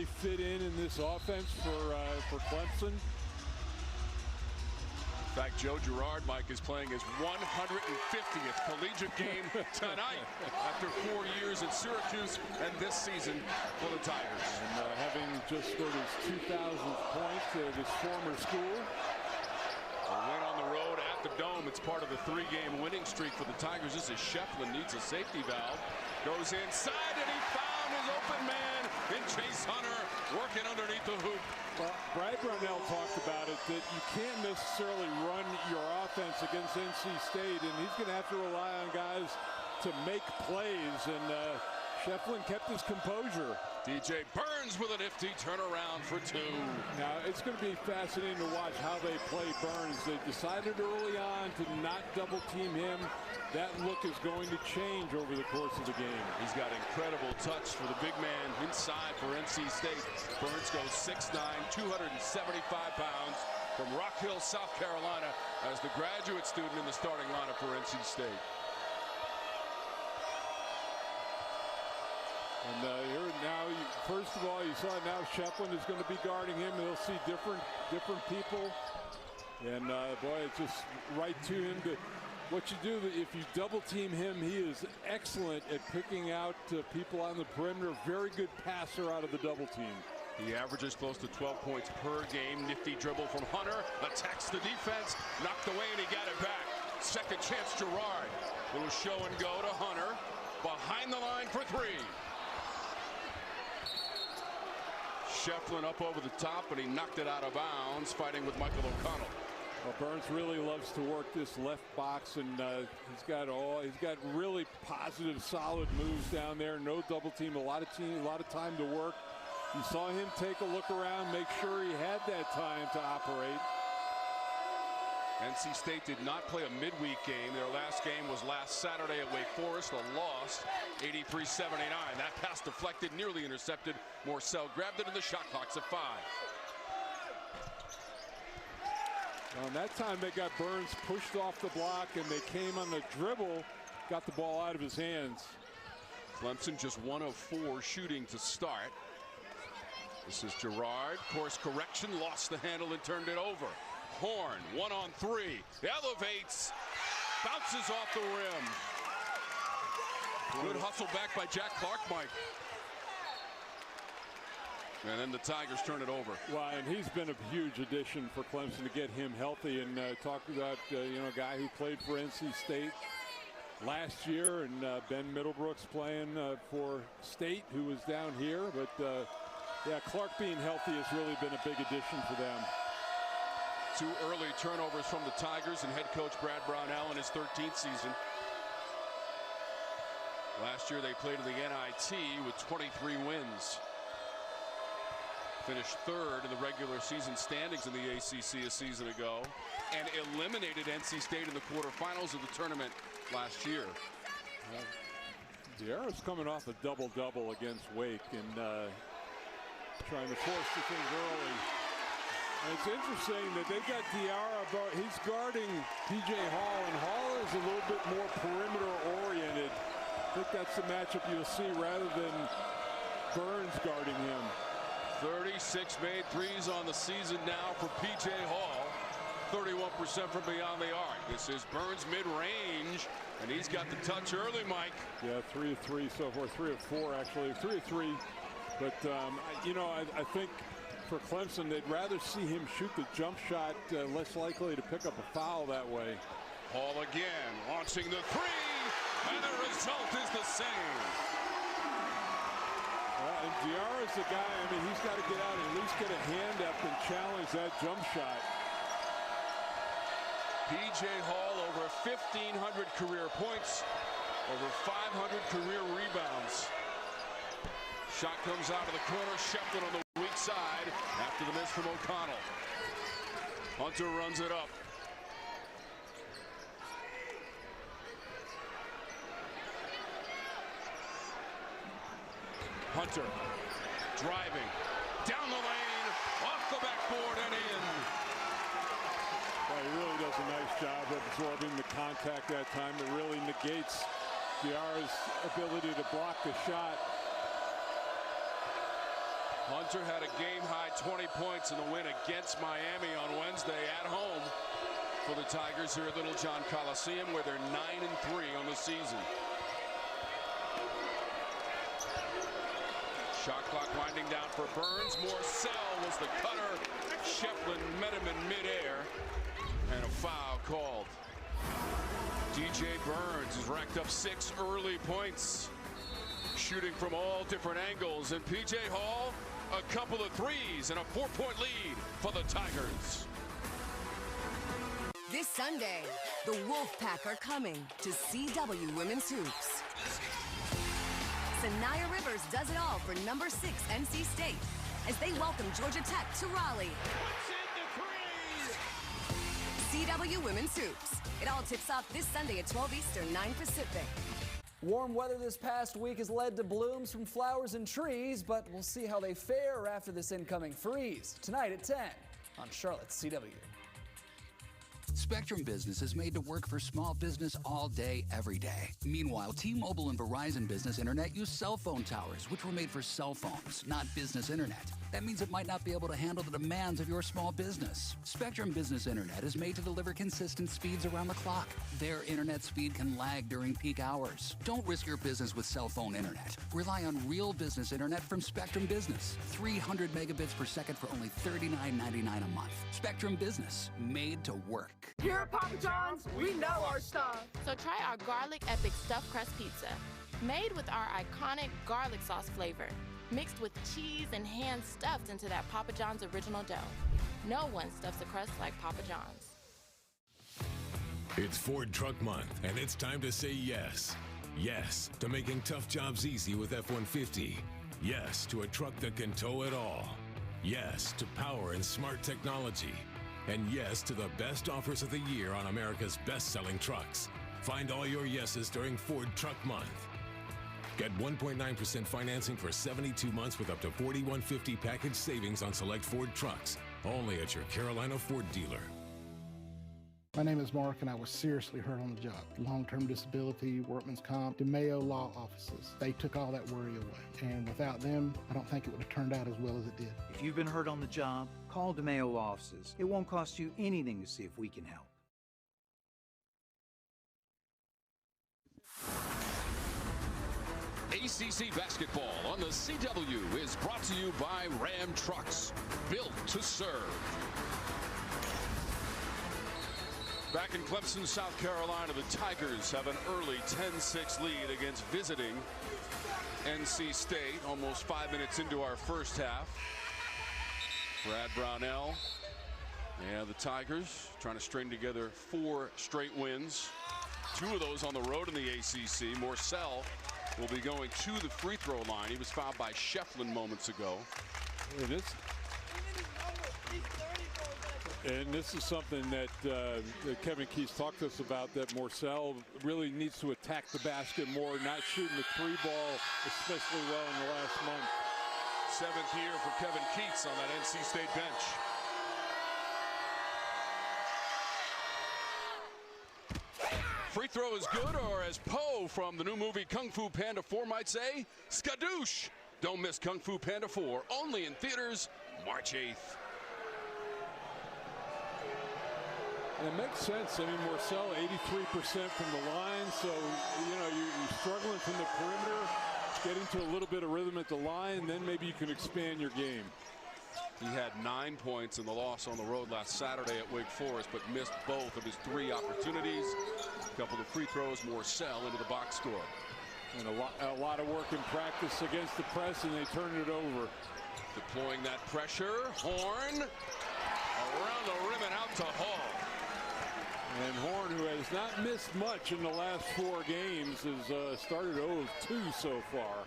really fit in this offense for Clemson. In fact, Joe Girard, Mike, is playing his 150th collegiate game tonight after 4 years at Syracuse and this season for the Tigers. And having just scored his 2,000th point at his former school. A win on the road at the Dome. It's part of the 3-game winning streak for the Tigers. This is Shefflin, needs a safety valve. Goes inside and he found his open man in Chase Hunter working underneath the hoop. Well, Brad Brownell talked about it, that you can't necessarily run your offense against NC State, and he's going to have to rely on guys to make plays, and Shefflin kept his composure. DJ Burns with a nifty turnaround for 2. Now, it's going to be fascinating to watch how they play Burns. They decided early on to not double-team him. That look is going to change over the course of the game. He's got incredible touch for the big man inside for NC State. Burns goes 6'9", 275 pounds from Rock Hill, South Carolina, as the graduate student in the starting lineup for NC State. And here now, first of all, you saw now Shefflin is going to be guarding him. He'll see different people. And boy, it's just right to him. What you do, if you double team him, he is excellent at picking out people on the perimeter. Very good passer out of the double team. He averages close to 12 points per game. Nifty dribble from Hunter. Attacks the defense. Knocked away and he got it back. Second chance, Girard. Little show and go to Hunter. Behind the line for 3. Shefflin up over the top, and he knocked it out of bounds, fighting with Michael O'Connell. Well, Burns really loves to work this left box, and he's got really positive, solid moves down there. No double team, a lot of time to work. You saw him take a look around, make sure he had that time to operate. NC State did not play a midweek game. Their last game was last Saturday at Wake Forest, a loss, 83-79. That pass deflected, nearly intercepted. Morcell grabbed it in the shot clock's at 5. Well, and that time they got Burns pushed off the block, and they came on the dribble, got the ball out of his hands. Clemson just 1 of 4 shooting to start. This is Girard. Course correction, lost the handle and turned it over. Horne, 1-on-3, elevates, bounces off the rim. Good hustle back by Jack Clark, Mike. And then the Tigers turn it over. Well, and he's been a huge addition for Clemson to get him healthy. And talk about a guy who played for NC State last year, and Ben Middlebrooks playing for State, who was down here. But yeah, Clark being healthy has really been a big addition for them. 2 early turnovers from the Tigers and head coach Brad Brownell in his 13th season. Last year they played in the NIT with 23 wins. Finished 3rd in the regular season standings in the ACC a season ago, and eliminated NC State in the quarterfinals of the tournament last year. Diarra's coming off a double-double against Wake, and trying to force the things early. And it's interesting that they've got Diarra, but he's guarding DJ Hall, and Hall is a little bit more perimeter-oriented. I think that's the matchup you'll see rather than Burns guarding him. 36 made threes on the season now for PJ Hall. 31% from beyond the arc. This is Burns mid-range, and he's got the touch early, Mike. Yeah, 3 of 3 so far, 3 of 4 actually, 3 of 3. But I think for Clemson, they'd rather see him shoot the jump shot, less likely to pick up a foul that way. Hall again, launching the 3, and the result is the same. And Diarra's the guy, I mean, he's got to get out and at least get a hand up and challenge that jump shot. PJ Hall over 1,500 career points, over 500 career rebounds. Shot comes out of the corner. Shefflin on the weak side after the miss from O'Connell. Hunter runs it up. Hunter driving down the lane, off the backboard and in. Well, he really does a nice job of absorbing the contact that time. It really negates Diarra's ability to block the shot. Hunter had a game-high 20 points in the win against Miami on Wednesday at home for the Tigers here at Little John Coliseum, where they're 9-3 on the season. Shot clock winding down for Burns. Morcell was the cutter. Shefflin met him in midair, and a foul called. DJ Burns has racked up 6 early points, shooting from all different angles, and PJ Hall a couple of threes and a 4-point lead for the Tigers. This Sunday, the Wolfpack are coming to CW Women's Hoops. Sanaya Rivers does it all for number 6 NC State as they welcome Georgia Tech to Raleigh. CW Women's Hoops. It all tips off this Sunday at 12 Eastern, 9 Pacific. Warm weather this past week has led to blooms from flowers and trees, but we'll see how they fare after this incoming freeze. Tonight at 10 on Charlotte's CW. Spectrum Business is made to work for small business all day, every day. Meanwhile, T-Mobile and Verizon Business Internet use cell phone towers, which were made for cell phones, not business internet. That means it might not be able to handle the demands of your small business. Spectrum Business Internet is made to deliver consistent speeds around the clock. Their internet speed can lag during peak hours. Don't risk your business with cell phone internet. Rely on real business internet from Spectrum Business. 300 megabits per second for only $39.99 a month. Spectrum Business, made to work. Here at Papa John's, we know our stuff. So try our Garlic Epic Stuffed Crust Pizza. Made with our iconic garlic sauce flavor, mixed with cheese and hand stuffed into that Papa John's original dough. No one stuffs a crust like Papa John's. It's Ford Truck Month, and it's time to say yes. Yes to making tough jobs easy with F-150. Yes to a truck that can tow it all. Yes to power and smart technology. And yes to the best offers of the year on America's best-selling trucks. Find all your yeses during Ford Truck Month. Get 1.9% financing for 72 months with up to $4,150 package savings on select Ford trucks. Only at your Carolina Ford dealer. My name is Mark, and I was seriously hurt on the job. Long-term disability, workman's comp, DeMayo law offices. They took all that worry away. And without them, I don't think it would have turned out as well as it did. If you've been hurt on the job, call DeMayo law offices. It won't cost you anything to see if we can help. ACC basketball on the CW is brought to you by Ram Trucks, built to serve. Back in Clemson, South Carolina, the Tigers have an early 10-6 lead against visiting NC State. Almost 5 minutes into our first half. Brad Brownell and the Tigers trying to string together 4 straight wins. 2 of those on the road in the ACC. Morcell will be going to the free throw line. He was fouled by Shefflin moments ago. And this is something that Kevin Keys talked to us about, that Morcell really needs to attack the basket more, not shooting the 3 ball especially well in the last month. 7th year for Kevin Keats on that NC State bench. Free throw is good, or as Poe from the new movie Kung Fu Panda 4 might say, skadoosh. Don't miss Kung Fu Panda 4, only in theaters March 8th. And it makes sense. I mean, Morcell 83% from the line, so you're struggling from the perimeter, get into a little bit of rhythm at the line, then maybe you can expand your game. He had 9 points in the loss on the road last Saturday at Wake Forest, but missed both of his 3 opportunities. A couple of free throws, Morcell into the box score. And a lot of work in practice against the press, and they turned it over. Deploying that pressure, Horne around the rim and out to Hall. And Horne, who has not missed much in the last 4 games, has started 0 of 2 so far.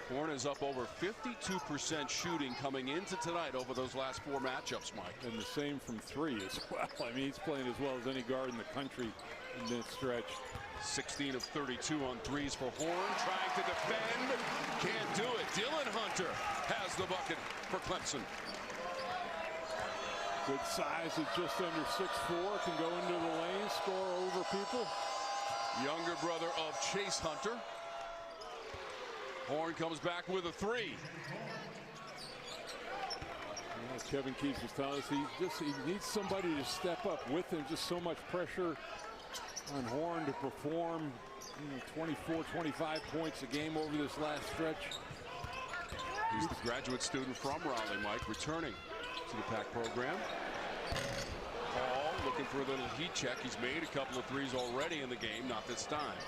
Horne is up over 52% shooting coming into tonight over those last 4 matchups, Mike. And the same from 3 as well. I mean, he's playing as well as any guard in the country in that stretch. 16 of 32 on threes for Horne, trying to defend. Can't do it. Dylan Hunter has the bucket for Clemson. Good size at just under 6'4", can go into the lane, score over people. Younger brother of Chase Hunter. Horne comes back with a 3. As Kevin Keefe was telling us, he needs somebody to step up with him. Just so much pressure on Horne to perform. 24, 25 points a game over this last stretch. He's the graduate student from Raleigh, Mike, returning to the PAC program. Hall looking for a little heat check. He's made a couple of threes already in the game, not this time.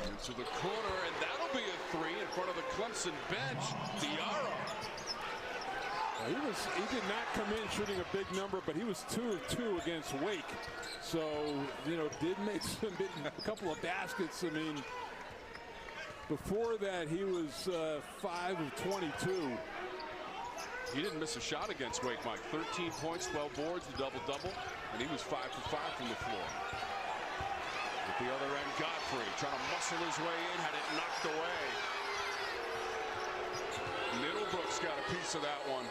Into the corner, and that'll be a three in front of the Clemson bench. Diarra. He did not come in shooting a big number, but he was 2 of 2 against Wake. So, did make a couple of baskets. I mean, before that, he was 5 of 22. He didn't miss a shot against Wake, Mike. 13 points, 12 boards, the double-double, and he was 5 for 5 from the floor. At the other end, Godfrey trying to muscle his way in, had it knocked away. Middlebrooks got a piece of that one.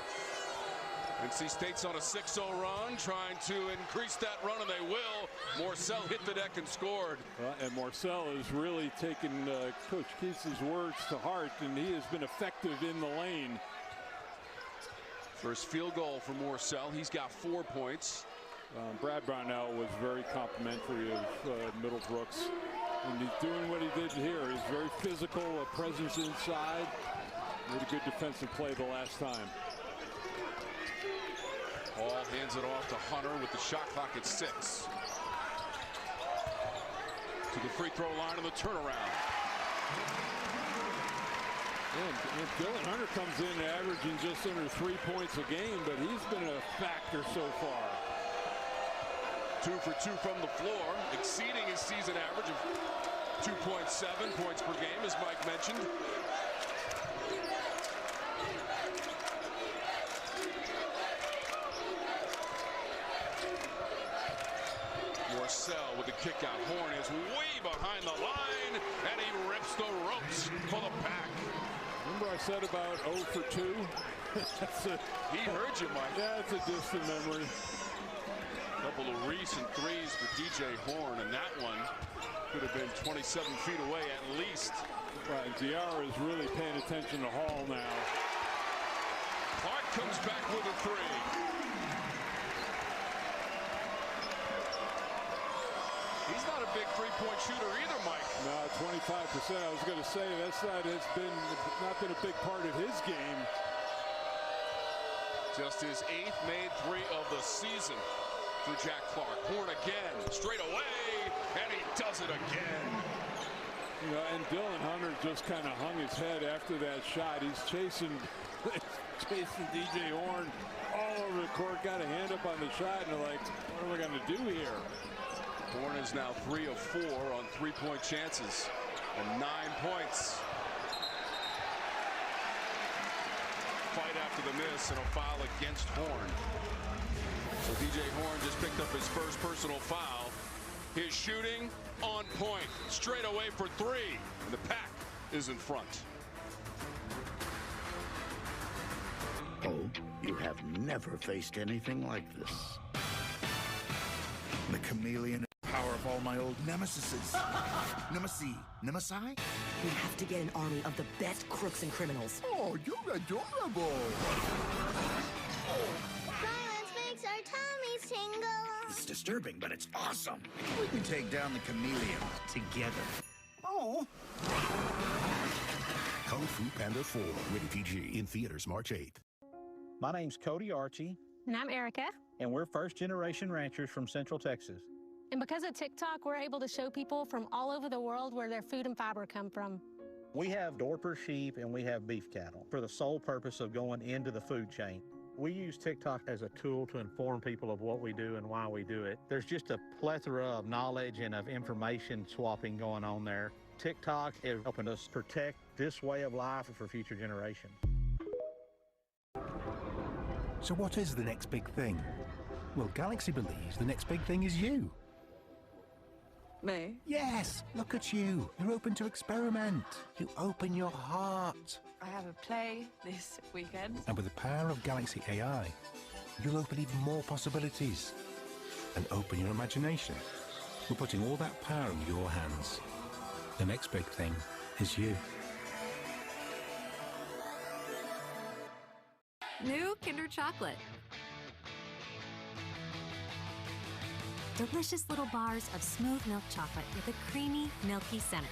NC State's on a 6-0 run, trying to increase that run, and they will. Morcell hit the deck and scored. And Morcell has really taken Coach Keith's words to heart, and he has been effective in the lane. First field goal for Morcell. He's got 4 points. Brad Brownell was very complimentary of Middlebrooks, and he's doing what he did here. He's very physical, a presence inside. Made a good defensive play the last time. Hall hands it off to Hunter with the shot clock at 6. To the free throw line and the turnaround. And Dylan Hunter comes in averaging just under 3 points a game, but he's been a factor so far. 2 for 2 from the floor, exceeding his season average of 2.7 points per game, as Mike mentioned. Morcell with the kick out. Horne is way behind the line, and he rips the ropes for the PAC. Remember I said about 0 for 2? He heard you, Mike. Yeah, it's a distant memory. A couple of recent threes for DJ Horne, and that one could have been 27 feet away at least. Right, Diarra is really paying attention to Hall now. Clark comes back with a 3. He's not a big three-point shooter either, Mike. No, 25%. I was going to say that's not been a big part of his game. Just his 8th made 3 of the season for Jack Clark. Horne again, straight away, and he does it again. And Dylan Hunter just kind of hung his head after that shot. He's chasing DJ Horne all over the court. Got a hand up on the shot, and they're like, what are we going to do here? Horne is now 3 of 4 on 3-point chances and 9 points. Fight after the miss and a foul against Horne. So DJ Horne just picked up his first personal foul. His shooting on point, straight away for 3, and the PAC is in front. Oh, you have never faced anything like this. The chameleon power of all my old nemesises. Nemesi? We have to get an army of the best crooks and criminals. Oh, you're adorable. Violence makes our tummies tingle. It's disturbing, but it's awesome. We can take down the chameleon together. Oh. Kung Fu Panda 4, rated PG, in theaters March 8th. My name's Cody Archie. And I'm Erica. And we're first-generation ranchers from Central Texas. And because of TikTok, we're able to show people from all over the world where their food and fiber come from. We have Dorper sheep and we have beef cattle for the sole purpose of going into the food chain. We use TikTok as a tool to inform people of what we do and why we do it. There's just a plethora of knowledge and of information swapping going on there. TikTok is helping us protect this way of life for future generations. So what is the next big thing? Well, Galaxy believes the next big thing is you. Me? Yes, look at you. You're open to experiment. You open your heart. I have a play this weekend. And with the power of Galaxy AI, you'll open even more possibilities. And open your imagination. We're putting all that power in your hands. The next big thing is you. New Kinder Chocolate. Delicious little bars of smooth milk chocolate with a creamy, milky center.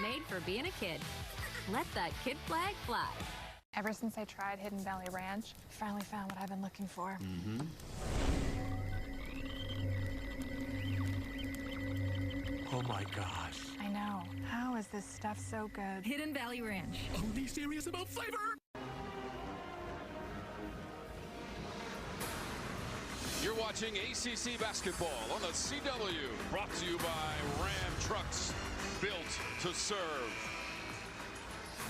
Made for being a kid. Let that kid flag fly. Ever since I tried Hidden Valley Ranch, I finally found what I've been looking for. Oh my gosh. I know. How is this stuff so good? Hidden Valley Ranch. Only serious about flavor. You're watching ACC basketball on the CW, brought to you by Ram Trucks, built to serve.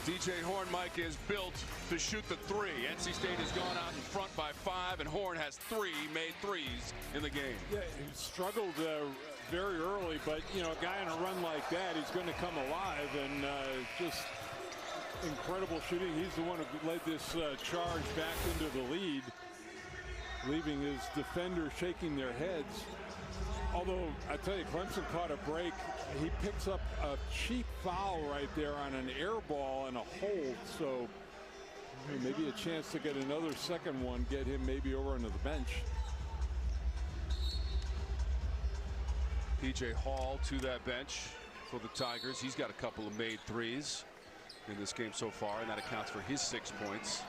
DJ Horne, Mike, is built to shoot the three. NC State has gone out in front by 5, and Horne has 3 made threes in the game. Yeah, he struggled very early, but, you know, a guy on a run like that, he's going to come alive, and just incredible shooting. He's the one who led this charge back into the lead, leaving his defenders shaking their heads. Although, I tell you, Clemson caught a break. He picks up a cheap foul right there on an air ball and a hold. So maybe a chance to get another second one, get him maybe over onto the bench. DJ Hall to that bench for the Tigers. He's got a couple of made threes in this game so far, and that accounts for his 6 points.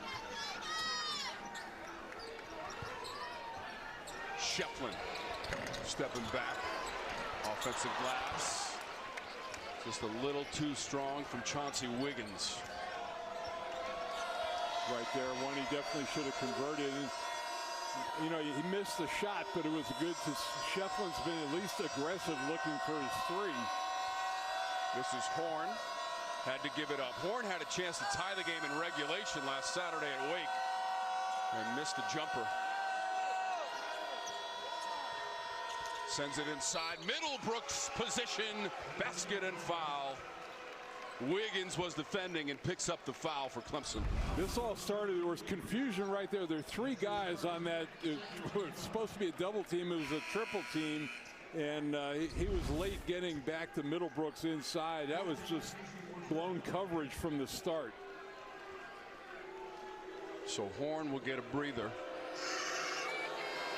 Shefflin stepping back. Offensive glass. Just a little too strong from Chauncey Wiggins. Right there, one he definitely should have converted. You know, he missed the shot, but it was good to Shefflin's been at least aggressive looking for his 3. This is Horne. Had to give it up. Horne had a chance to tie the game in regulation last Saturday at Wake and missed a jumper. Sends it inside. Middlebrooks position. Basket and foul. Wiggins was defending and picks up the foul for Clemson. This all started, there was confusion right there. There are 3 guys on that. It was supposed to be a double team. It was a triple team. And he was late getting back to Middlebrooks inside. That was just blown coverage from the start. So Horne will get a breather.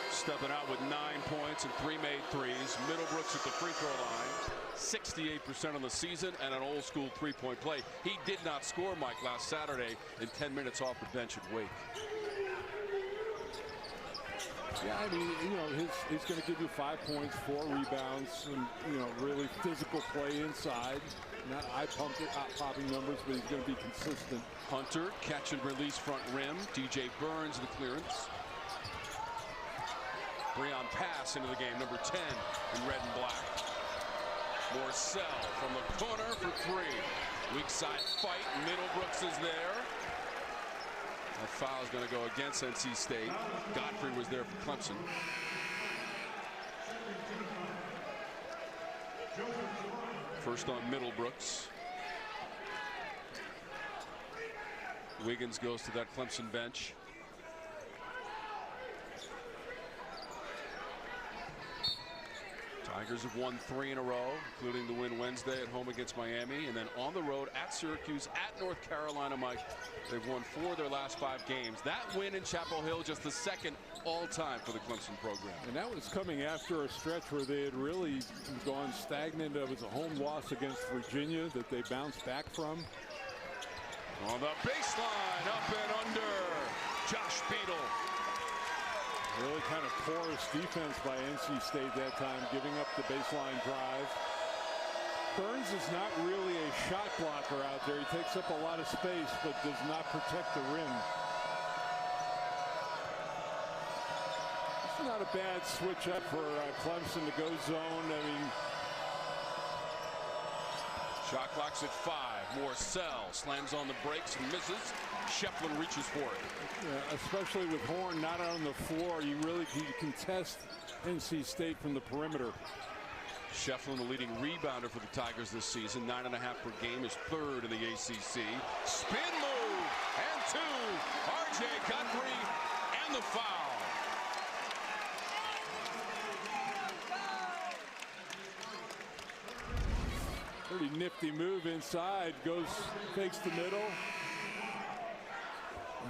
Stepping out with 9 points and 3 made threes. Middlebrooks at the free throw line. 68% on the season and an old school 3-point play. He did not score, Mike, last Saturday in 10 minutes off the bench at Wake. Yeah, I mean, you know, he's going to give you 5 points, 4 rebounds, and, you know, really physical play inside. Not eye-popping numbers, but he's going to be consistent. Hunter, catch and release front rim. DJ Burns, the clearance. Breon pass into the game, number 10 in red and black. Morcell from the corner for 3. Weak side fight. Middlebrooks is there. That foul is going to go against NC State. Godfrey was there for Clemson. First on Middlebrooks. Wiggins goes to that Clemson bench. Tigers have won 3 in a row, including the win Wednesday at home against Miami, and then on the road at Syracuse, at North Carolina, Mike. They've won 4 of their last 5 games. That win in Chapel Hill, just the 2nd all-time for the Clemson program. And that was coming after a stretch where they had really gone stagnant. It was a home loss against Virginia that they bounced back from. On the baseline, up and under, Josh Beadle. Really kind of porous defense by NC State that time, giving up the baseline drive. Burns is not really a shot blocker out there. He takes up a lot of space, but does not protect the rim. It's not a bad switch up for Clemson to go zone. I mean, shot clock's at 5. Morcell slams on the brakes and misses. Shefflin reaches for it. Yeah, especially with Horne not on the floor, you can test NC State from the perimeter. Shefflin, the leading rebounder for the Tigers this season, 9.5 per game, is 3rd in the ACC. Spin move and 2. RJ Godfrey and the foul. Pretty nifty move inside, fakes the middle.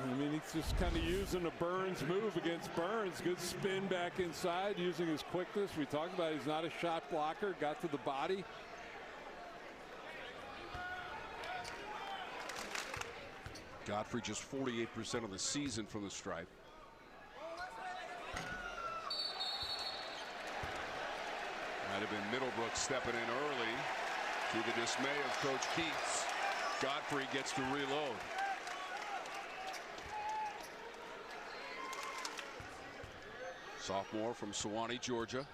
I mean, he's just kind of using a Burns move against Burns. Good spin back inside, using his quickness. We talked about he's not a shot blocker, got to the body. Godfrey just 48% of the season from the stripe. Might have been Middlebrook stepping in early to the dismay of Coach Keats. Godfrey gets to reload. Sophomore from Sewanee, Georgia.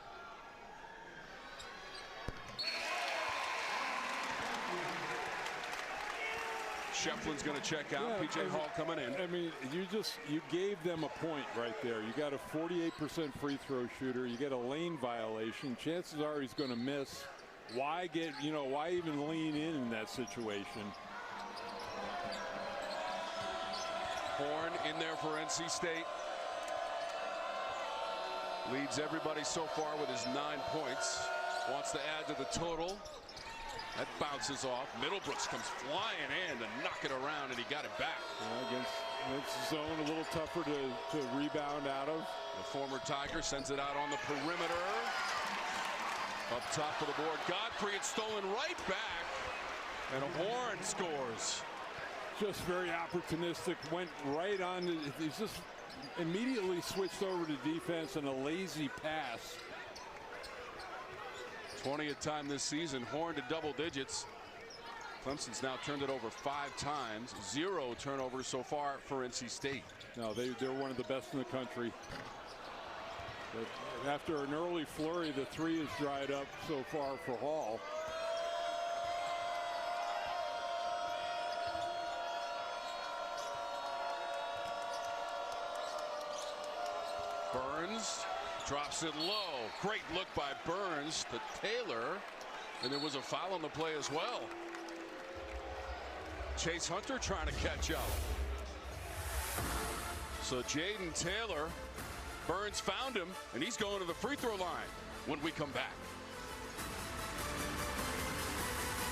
Shefflin's going to check out. Yeah, PJ Hall coming in. I mean, you gave them a point right there. You got a 48% free throw shooter. You get a lane violation. Chances are he's going to miss. Why why even lean in that situation? Horne in there for NC State. Leads everybody so far with his 9 points. Wants to add to the total. That bounces off. Middlebrooks comes flying in to knock it around, and he got it back. Against zone, a little tougher to rebound out of. The former Tiger sends it out on the perimeter. Up top of the board, Godfrey, it's stolen right back. And Horne scores. Just very opportunistic, went right on. He's just immediately switched over to defense and a lazy pass. 20th time this season, Horne to double digits. Clemson's now turned it over 5 times. 0 turnovers so far for NC State. No, they're one of the best in the country. But after an early flurry, the 3 has dried up so far for Hall. Burns drops it low. Great look by Burns to Taylor. And there was a foul on the play as well. Chase Hunter trying to catch up. So Jaden Taylor, Burns found him, and he's going to the free throw line when we come back.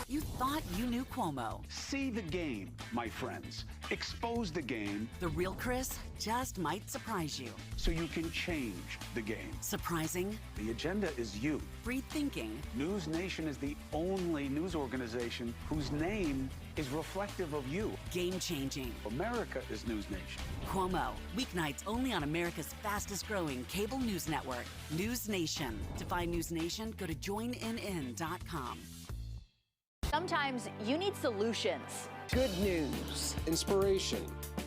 You thought you knew Cuomo. See the game, my friends. Expose the game. The real Chris just might surprise you. So you can change the game. Surprising. The agenda is you. Free thinking. News Nation is the only news organization whose name is reflective of you. Game changing. America is News Nation. Cuomo. Weeknights only on America's fastest growing cable news network, News Nation. To find News Nation, go to joinnn.com. Sometimes you need solutions. Good news. Inspiration.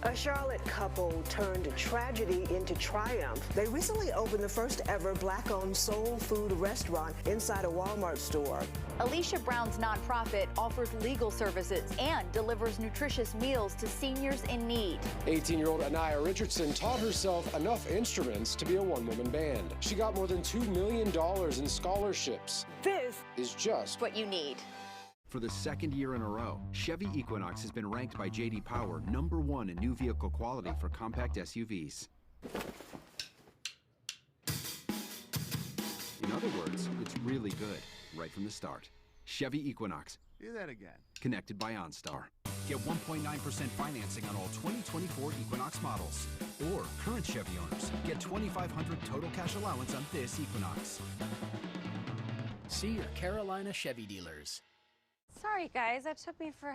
A Charlotte couple turned tragedy into triumph. They recently opened the first ever Black-owned soul food restaurant inside a Walmart store. Alicia Brown's nonprofit offers legal services and delivers nutritious meals to seniors in need. 18-year-old Anaya Richardson taught herself enough instruments to be a one-woman band. She got more than $2 million in scholarships. This is just what you need. For the second year in a row, Chevy Equinox has been ranked by J.D. Power #1 in new vehicle quality for compact SUVs. In other words, it's really good, right from the start. Chevy Equinox. Do that again. Connected by OnStar. Get 1.9% financing on all 2024 Equinox models. Or current Chevy owners, get $2,500 total cash allowance on this Equinox. See your Carolina Chevy dealers. Sorry, guys, that took me for...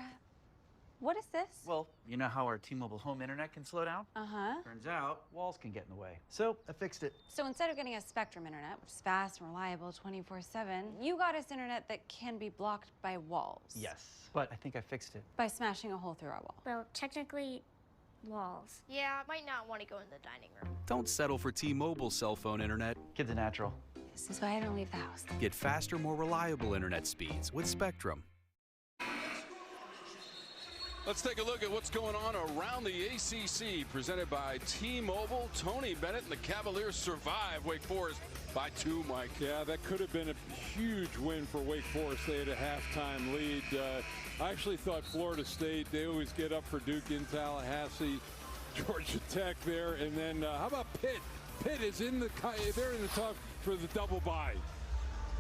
What is this? Well, you know how our T-Mobile home internet can slow down? Uh-huh. Turns out, walls can get in the way. So, I fixed it. So instead of getting a Spectrum internet, which is fast and reliable 24/7, you got us internet that can be blocked by walls. Yes, but I think I fixed it. By smashing a hole through our wall. Well, technically, walls. Yeah, I might not want to go in the dining room. Don't settle for T-Mobile cell phone internet. Kids are natural. This is why I don't leave the house. Get faster, more reliable internet speeds with Spectrum. Let's take a look at what's going on around the ACC, presented by T-Mobile. Tony Bennett and the Cavaliers survive Wake Forest by 2, Mike. Yeah, that could have been a huge win for Wake Forest. They had a halftime lead. I actually thought Florida State, they always get up for Duke in Tallahassee, Georgia Tech there, and then how about Pitt? Pitt is they're in the talk for the double bye.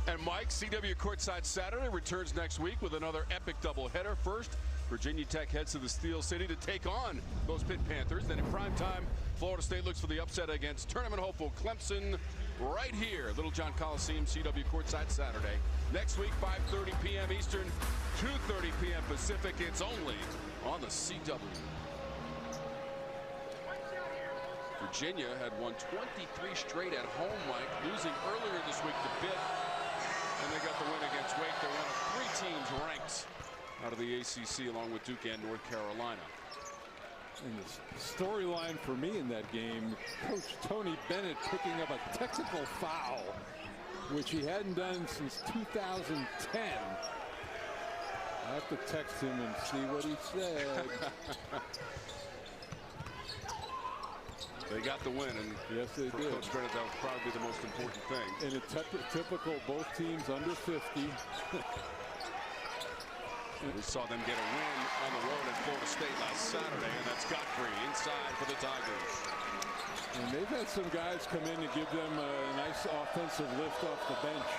And Mike, CW Courtside Saturday returns next week with another epic doubleheader. First, Virginia Tech heads to the Steel City to take on those Pitt Panthers. Then in primetime, Florida State looks for the upset against tournament hopeful Clemson right here. Littlejohn Coliseum, CW courtside Saturday. Next week, 5:30 p.m. Eastern, 2:30 p.m. Pacific. It's only on the CW. Virginia had won 23 straight at home, Mike, losing earlier this week to Pitt. And they got the win against Wake. They're one of 3 teams ranked out of the ACC, along with Duke and North Carolina. And the storyline for me in that game, Coach Tony Bennett picking up a technical foul, which he hadn't done since 2010. I have to text him and see what he said. They got the win, and yes, they did. Coach Bennett, that was probably the most important thing. And a typical both teams under 50. We saw them get a win on the road at Florida State last Saturday, and that's Godfrey inside for the Tigers. And they've had some guys come in to give them a nice offensive lift off the bench.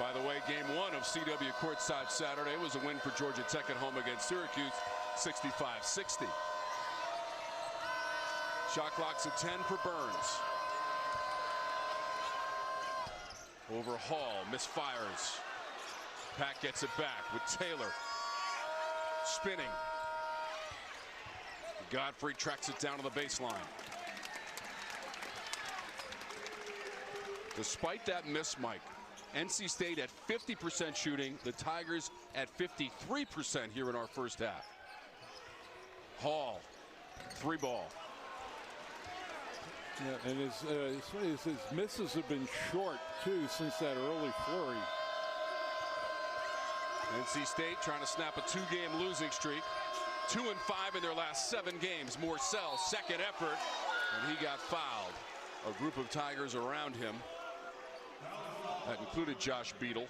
By the way, game 1 of CW courtside Saturday was a win for Georgia Tech at home against Syracuse, 65-60. Shot clock's at 10 for Burns. Over Hall, misfires. Pack gets it back with Taylor. Spinning. Godfrey tracks it down to the baseline. Despite that miss, Mike, NC State at 50% shooting, the Tigers at 53% here in our first half. Hall, 3-ball. Yeah, and his misses have been short, too, since that early flurry. NC State trying to snap a 2-game losing streak. 2-5 in their last 7 games. Morcell, second effort, and he got fouled. A group of Tigers around him. That included Josh Beadle.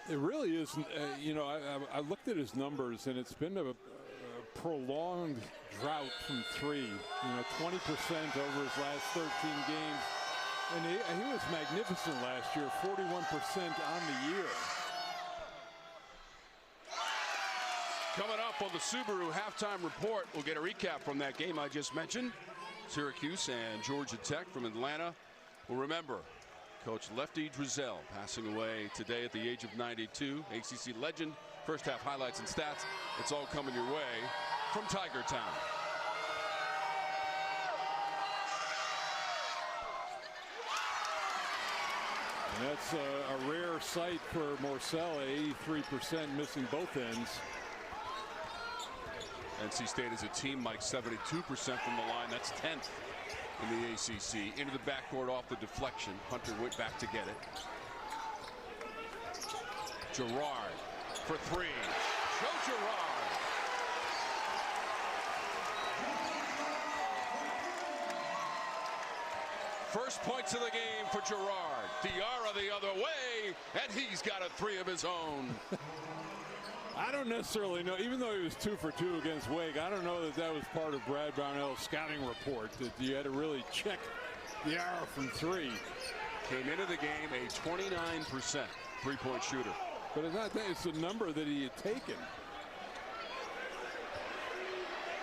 It really is, you know, I looked at his numbers, and it's been a prolonged drought from 3. You know, 20% over his last 13 games. And he was magnificent last year, 41% on the year. Coming up on the Subaru halftime report, we'll get a recap from that game I just mentioned. Syracuse and Georgia Tech from Atlanta. Well, remember, Coach Lefty Driesell passing away today at the age of 92. ACC legend. First half highlights and stats. It's all coming your way from Tiger Town. And that's a rare sight for Morcell, 83% missing both ends. NC State as a team, Mike, 72% from the line. That's 10th in the ACC. Into the backcourt off the deflection. Hunter went back to get it. Girard for 3. Joe Girard. First points of the game for Girard. Diarra the other way, and he's got a 3 of his own. I don't necessarily know, even though he was 2 for 2 against Wake, I don't know that that was part of Brad Brownell's scouting report, that you had to really check the arrow from 3. Came into the game a 29% three-point shooter. But it's not that, it's the number that he had taken.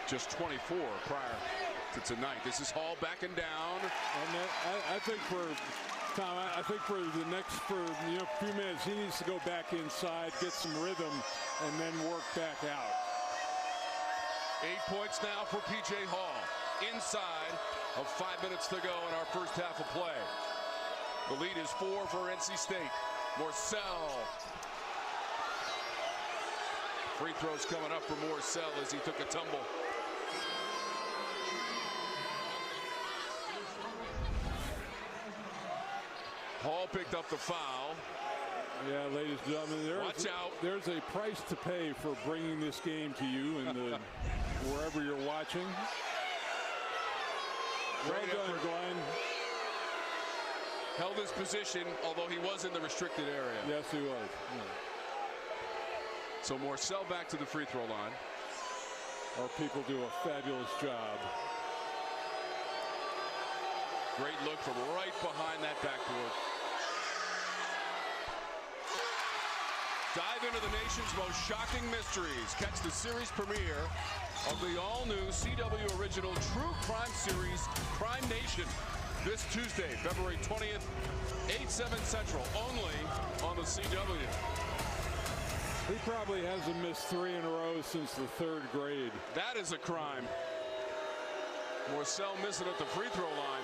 Just 24 prior to tonight. This is Hall backing down. And I think for Tom, I think for the next few minutes, he needs to go back inside, get some rhythm, and then work back out. 8 points now for P.J. Hall. Inside of 5 minutes to go in our first half of play. The lead is 4 for NC State. Morcell. Free throws coming up for Morcell as he took a tumble. Hall picked up the foul. Yeah, ladies and gentlemen, Watch out. There's a price to pay for bringing this game to you in the wherever you're watching. Well done, Glenn. Held his position, although he was in the restricted area. Yes, he was. Yeah. So Morcell back to the free throw line. Our people do a fabulous job. Great look from right behind that backboard. Dive into the nation's most shocking mysteries. Catch the series premiere of the all-new CW original true crime series, Crime Nation, this Tuesday, February 20th, 8/7 Central, only on the CW. He probably hasn't missed 3 in a row since the 3rd grade. That is a crime. Morcell missing at the free throw line.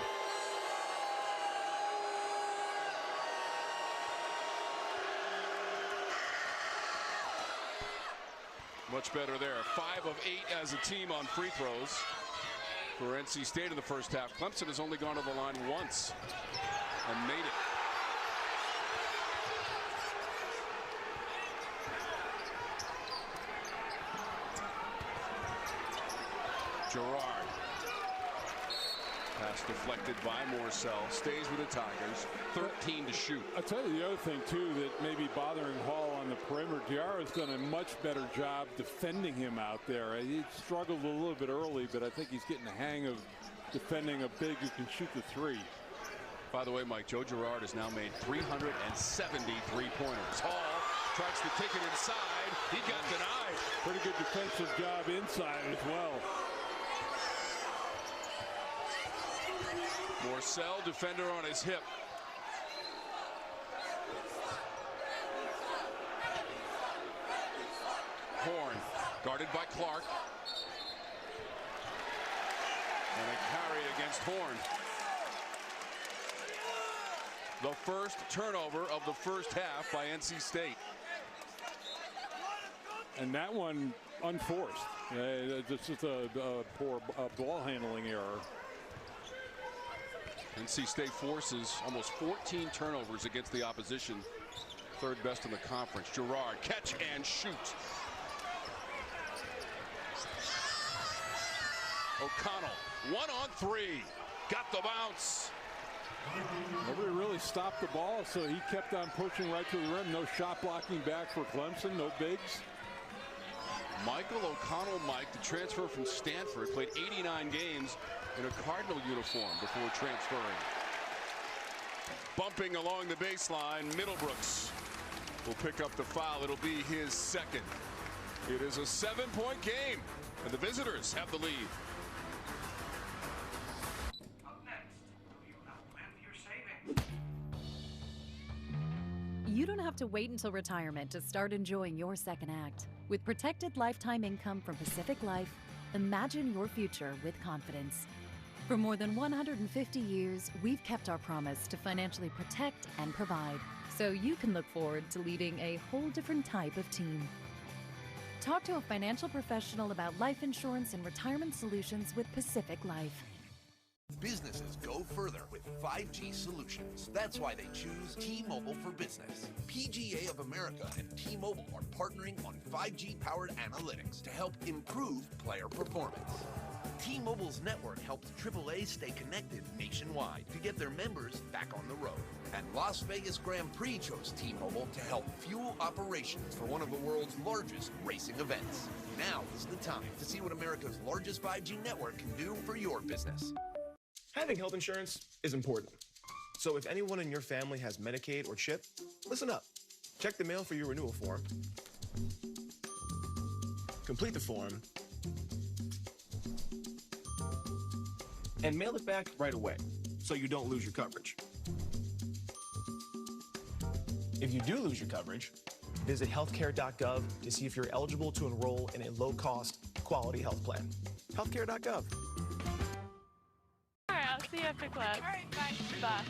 Much better there. 5 of 8 as a team on free throws for NC State in the first half. Clemson has only gone to the line once and made it. Girard. Pass deflected by Morcell. Stays with the Tigers. 13 to shoot. I'll tell you the other thing, too, that may be bothering Hall on the perimeter. Girard's done a much better job defending him out there. He struggled a little bit early, but I think he's getting the hang of defending a big who can shoot the 3. By the way, Mike, Joe Girard has now made 370 three-pointers. Hall tries to take it inside. He got denied. Pretty good defensive job inside as well. Morcell, defender on his hip. Horne, guarded by Clark. And a carry against Horne. The first turnover of the first half by NC State. And that one unforced. This is a poor ball handling error. NC State forces almost 14 turnovers against the opposition. 3rd best in the conference. Girard, catch and shoot. O'Connell, 1-on-3. Got the bounce. Nobody really stopped the ball, so he kept on pushing right to the rim. No shot blocking back for Clemson, no bigs. Michael O'Connell, Mike, the transfer from Stanford, played 89 games in a Cardinal uniform before transferring. Bumping along the baseline, Middlebrooks will pick up the foul. It'll be his 2nd. It is a 7-point game, and the visitors have the lead. You don't have to wait until retirement to start enjoying your second act. With protected lifetime income from Pacific Life, imagine your future with confidence. For more than 150 years, we've kept our promise to financially protect and provide, so you can look forward to leading a whole different type of team. Talk to a financial professional about life insurance and retirement solutions with Pacific Life. Businesses go further with 5G solutions. That's why they choose T-Mobile for Business. PGA of America and T-Mobile are partnering on 5G-powered analytics to help improve player performance. T-Mobile's network helps AAA stay connected nationwide to get their members back on the road. And Las Vegas Grand Prix chose T-Mobile to help fuel operations for one of the world's largest racing events. Now is the time to see what America's largest 5G network can do for your business. Having health insurance is important. So if anyone in your family has Medicaid or CHIP, listen up. Check the mail for your renewal form. Complete the form. And mail it back right away, so you don't lose your coverage. If you do lose your coverage, visit healthcare.gov to see if you're eligible to enroll in a low-cost, quality health plan. Healthcare.gov. All right, I'll see you after class. All right, bye. Bye.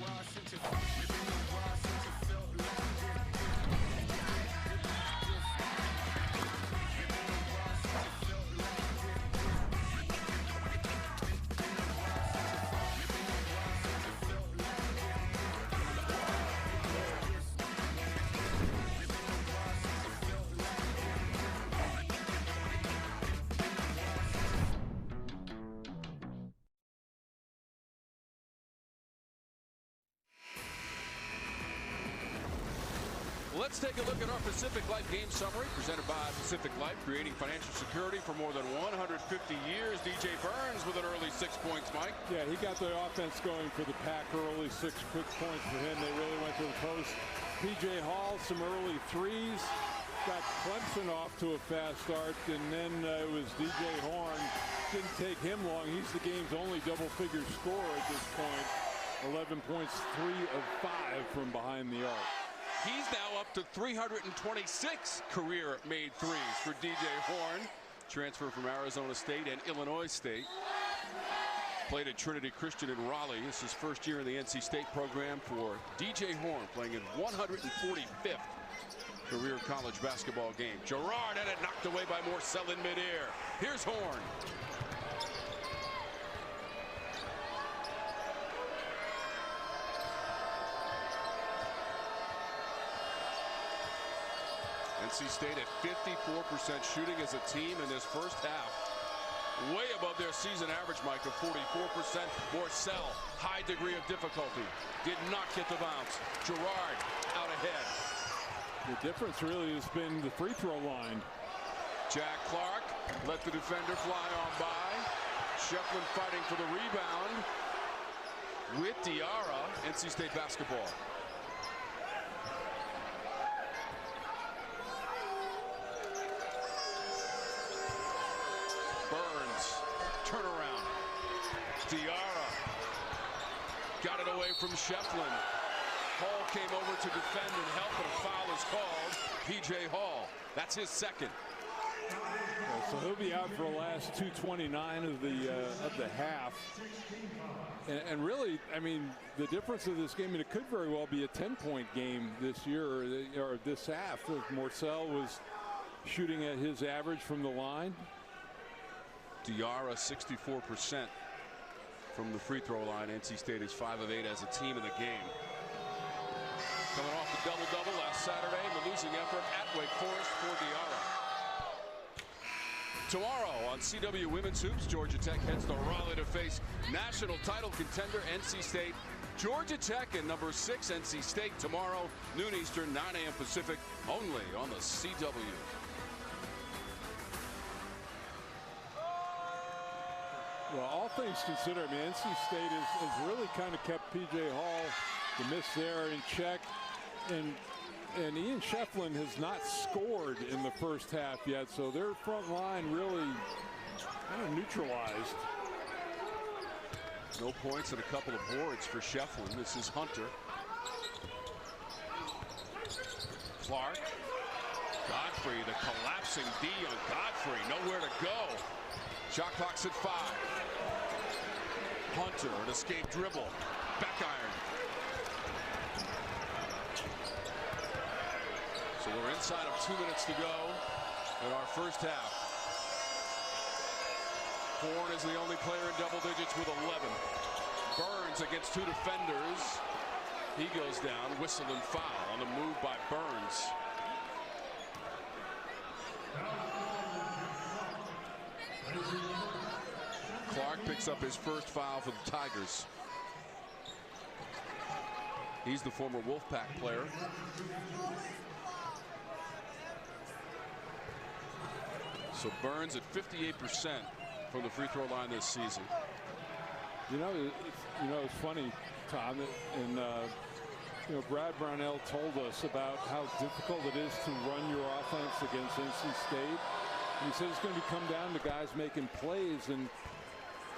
Let's take a look at our Pacific Life game summary presented by Pacific Life, creating financial security for more than 150 years. DJ Burns with an early 6 points, Mike. Yeah, he got the offense going for the Pack early. 6 quick points for him. They really went to the post. DJ Hall, some early threes. Got Clemson off to a fast start, and then it was DJ Horne. Didn't take him long. He's the game's only double-figure scorer at this point. 11 points, 3 of 5 from behind the arc. He's now up to 326 career-made threes for DJ Horne. Transfer from Arizona State and Illinois State. Played at Trinity Christian in Raleigh. This is his first year in the NC State program for DJ Horne, playing in 145th career college basketball game. Girard had it knocked away by Morcell in midair. Here's Horne. NC State at 54% shooting as a team in this first half. Way above their season average, Mike, of 44%. Morcell, high degree of difficulty. Did not get the bounce. Girard out ahead. The difference really has been the free throw line. Jack Clark let the defender fly on by. Shefflin fighting for the rebound with Diarra. NC State basketball. Turnaround. Diarra got it away from Shefflin. Hall came over to defend and help, but a foul is called. PJ Hall. That's his second. So he'll be out for the last 2:29 of the half. And really, I mean, the difference of this game, and it could very well be a 10-point game this year or this half. If Morcell was shooting at his average from the line. Diarra 64% from the free throw line. NC State is 5 of 8 as a team in the game. Coming off the double-double last Saturday, the losing effort at Wake Forest for Diarra. Tomorrow on CW Women's Hoops, Georgia Tech heads to Raleigh to face national title contender NC State. Georgia Tech and number 6 NC State tomorrow, noon Eastern, 9 a.m. Pacific, only on the CW. Well, all things considered, I mean, NC State has really kind of kept P.J. Hall, the miss there, in check. And Ian Shefflin has not scored in the first half yet, so their front line really kind of neutralized. No points and a couple of boards for Shefflin. This is Hunter. Clark. Godfrey, the collapsing D on Godfrey. Nowhere to go. Shot clock's at 5. Hunter, an escape dribble. Back iron. So we're inside of 2 minutes to go in our first half. Horne is the only player in double digits with 11. Burns against 2 defenders. He goes down, whistle and foul on the move by Burns. Clark picks up his first foul for the Tigers. He's the former Wolfpack player. So Burns at 58% from the free throw line this season. You know, it's funny, Tom, and Brad Brownell told us about how difficult it is to run your offense against NC State. And he said it's going to come down to guys making plays, and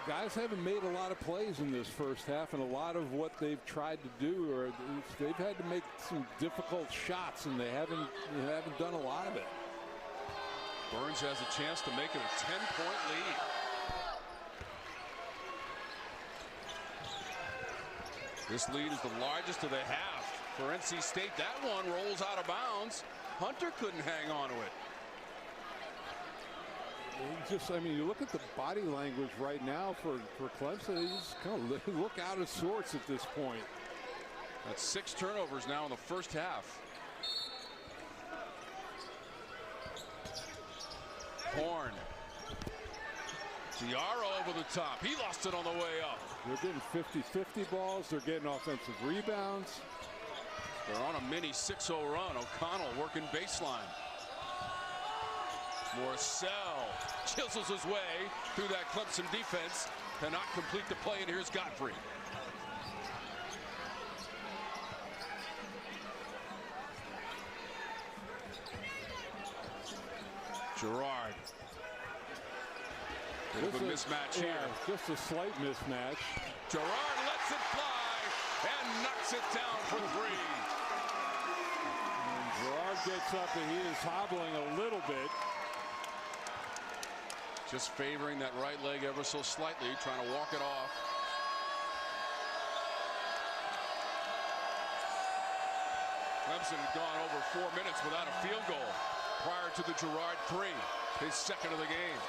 guys haven't made a lot of plays in this first half, and a lot of what they've tried to do, or they've had to make some difficult shots, and they haven't done a lot of it. Burns has a chance to make it a 10-point lead. This lead is the largest of the half for NC State. That one rolls out of bounds. Hunter couldn't hang on to it. I mean, you look at the body language right now for Clemson. They just kind of look out of sorts at this point. That's 6 turnovers now in the first half. Horne. Diarra over the top. He lost it on the way up. They're getting 50-50 balls. They're getting offensive rebounds. They're on a mini 6-0 run. O'Connell working baseline. Morcell chisels his way through that Clemson defense. Cannot complete the play, and here's Godfrey. Girard. Bit of a mismatch here. Just a slight mismatch. Girard lets it fly and knocks it down for three. And Girard gets up and he is hobbling a little bit. Just favoring that right leg ever so slightly, trying to walk it off. Clemson had gone over 4 minutes without a field goal prior to the Girard III, his second of the game.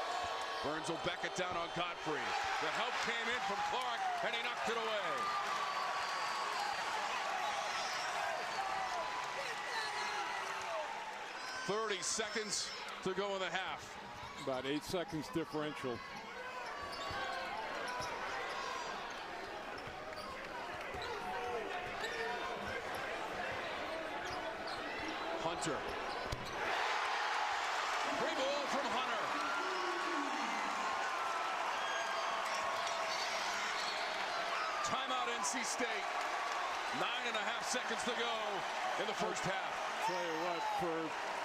Burns will back it down on Godfrey. The help came in from Clark, and he knocked it away. .30 seconds to go in the half. About 8 seconds differential. Hunter. Free ball from Hunter. Timeout NC State. 9.5 seconds to go in the first half. Tell you what,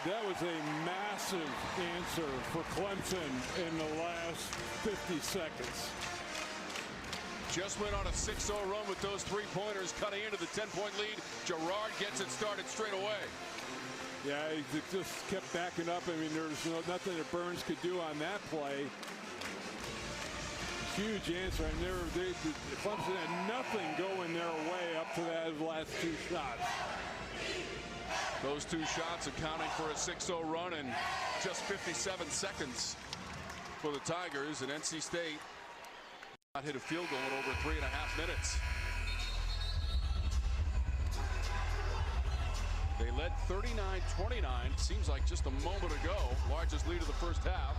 that was a massive answer for Clemson in the last 50 seconds. Just went on a 6-0 run with those 3-pointers, cutting into the 10-point lead. Girard gets it started straight away. Yeah, it just kept backing up. I mean, there's nothing that Burns could do on that play. Huge answer, and Clemson had nothing going their way up to that last 2 shots. Those 2 shots accounting for a 6-0 run in just 57 seconds for the Tigers, and NC State not hit a field goal in over 3.5 minutes. They led 39-29, seems like just a moment ago. Largest lead of the first half.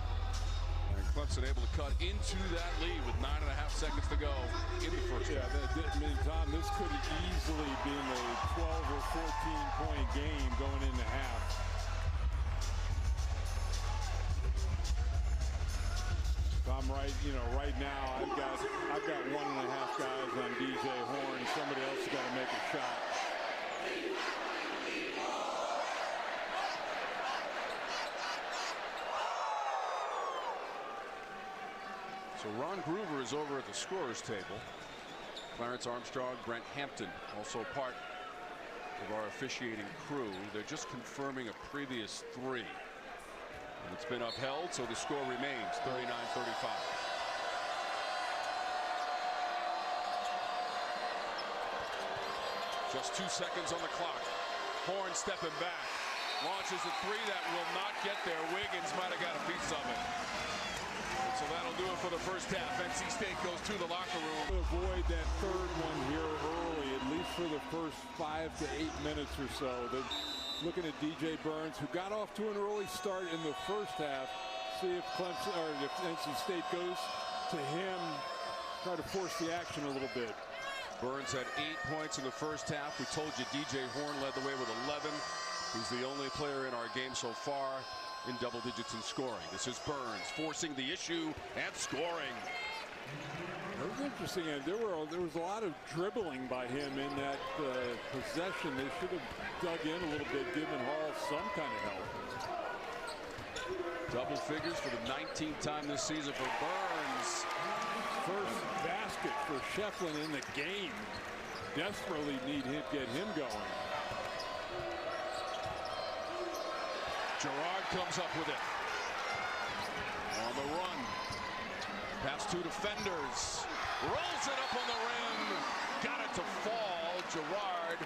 And Clemson able to cut into that lead with 9.5 seconds to go in the first half. I mean, Tom, this could have easily been a 12 or 14-point game going into half. If I'm right, right now I've got 1.5 guys on DJ Horne. Somebody else has got to make a shot. So Ron Groover is over at the scorer's table. Clarence Armstrong, Brent Hampton, also part of our officiating crew. They're just confirming a previous 3. And it's been upheld, so the score remains 39-35. Just 2 seconds on the clock. Horne stepping back. Launches a 3 that will not get there. Wiggins might have got a piece of it. So that'll do it for the first half. NC State goes to the locker room. Avoid that third one here early, at least for the first 5 to 8 minutes or so. They're looking at DJ Burns, who got off to an early start in the first half. See if Clemson or if NC State goes to him, try to force the action a little bit. Burns had 8 points in the first half. We told you DJ Horne led the way with 11. He's the only player in our game so far in double digits in scoring. This is Burns forcing the issue and scoring. It was interesting, and there was a lot of dribbling by him in that possession. They should have dug in a little bit, given Hall some kind of help. Double figures for the 19th time this season for Burns. First basket for Shefflin in the game. Desperately need to get him going. Girard comes up with it. On the run. Past 2 defenders. Rolls it up on the rim. Got it to fall. Girard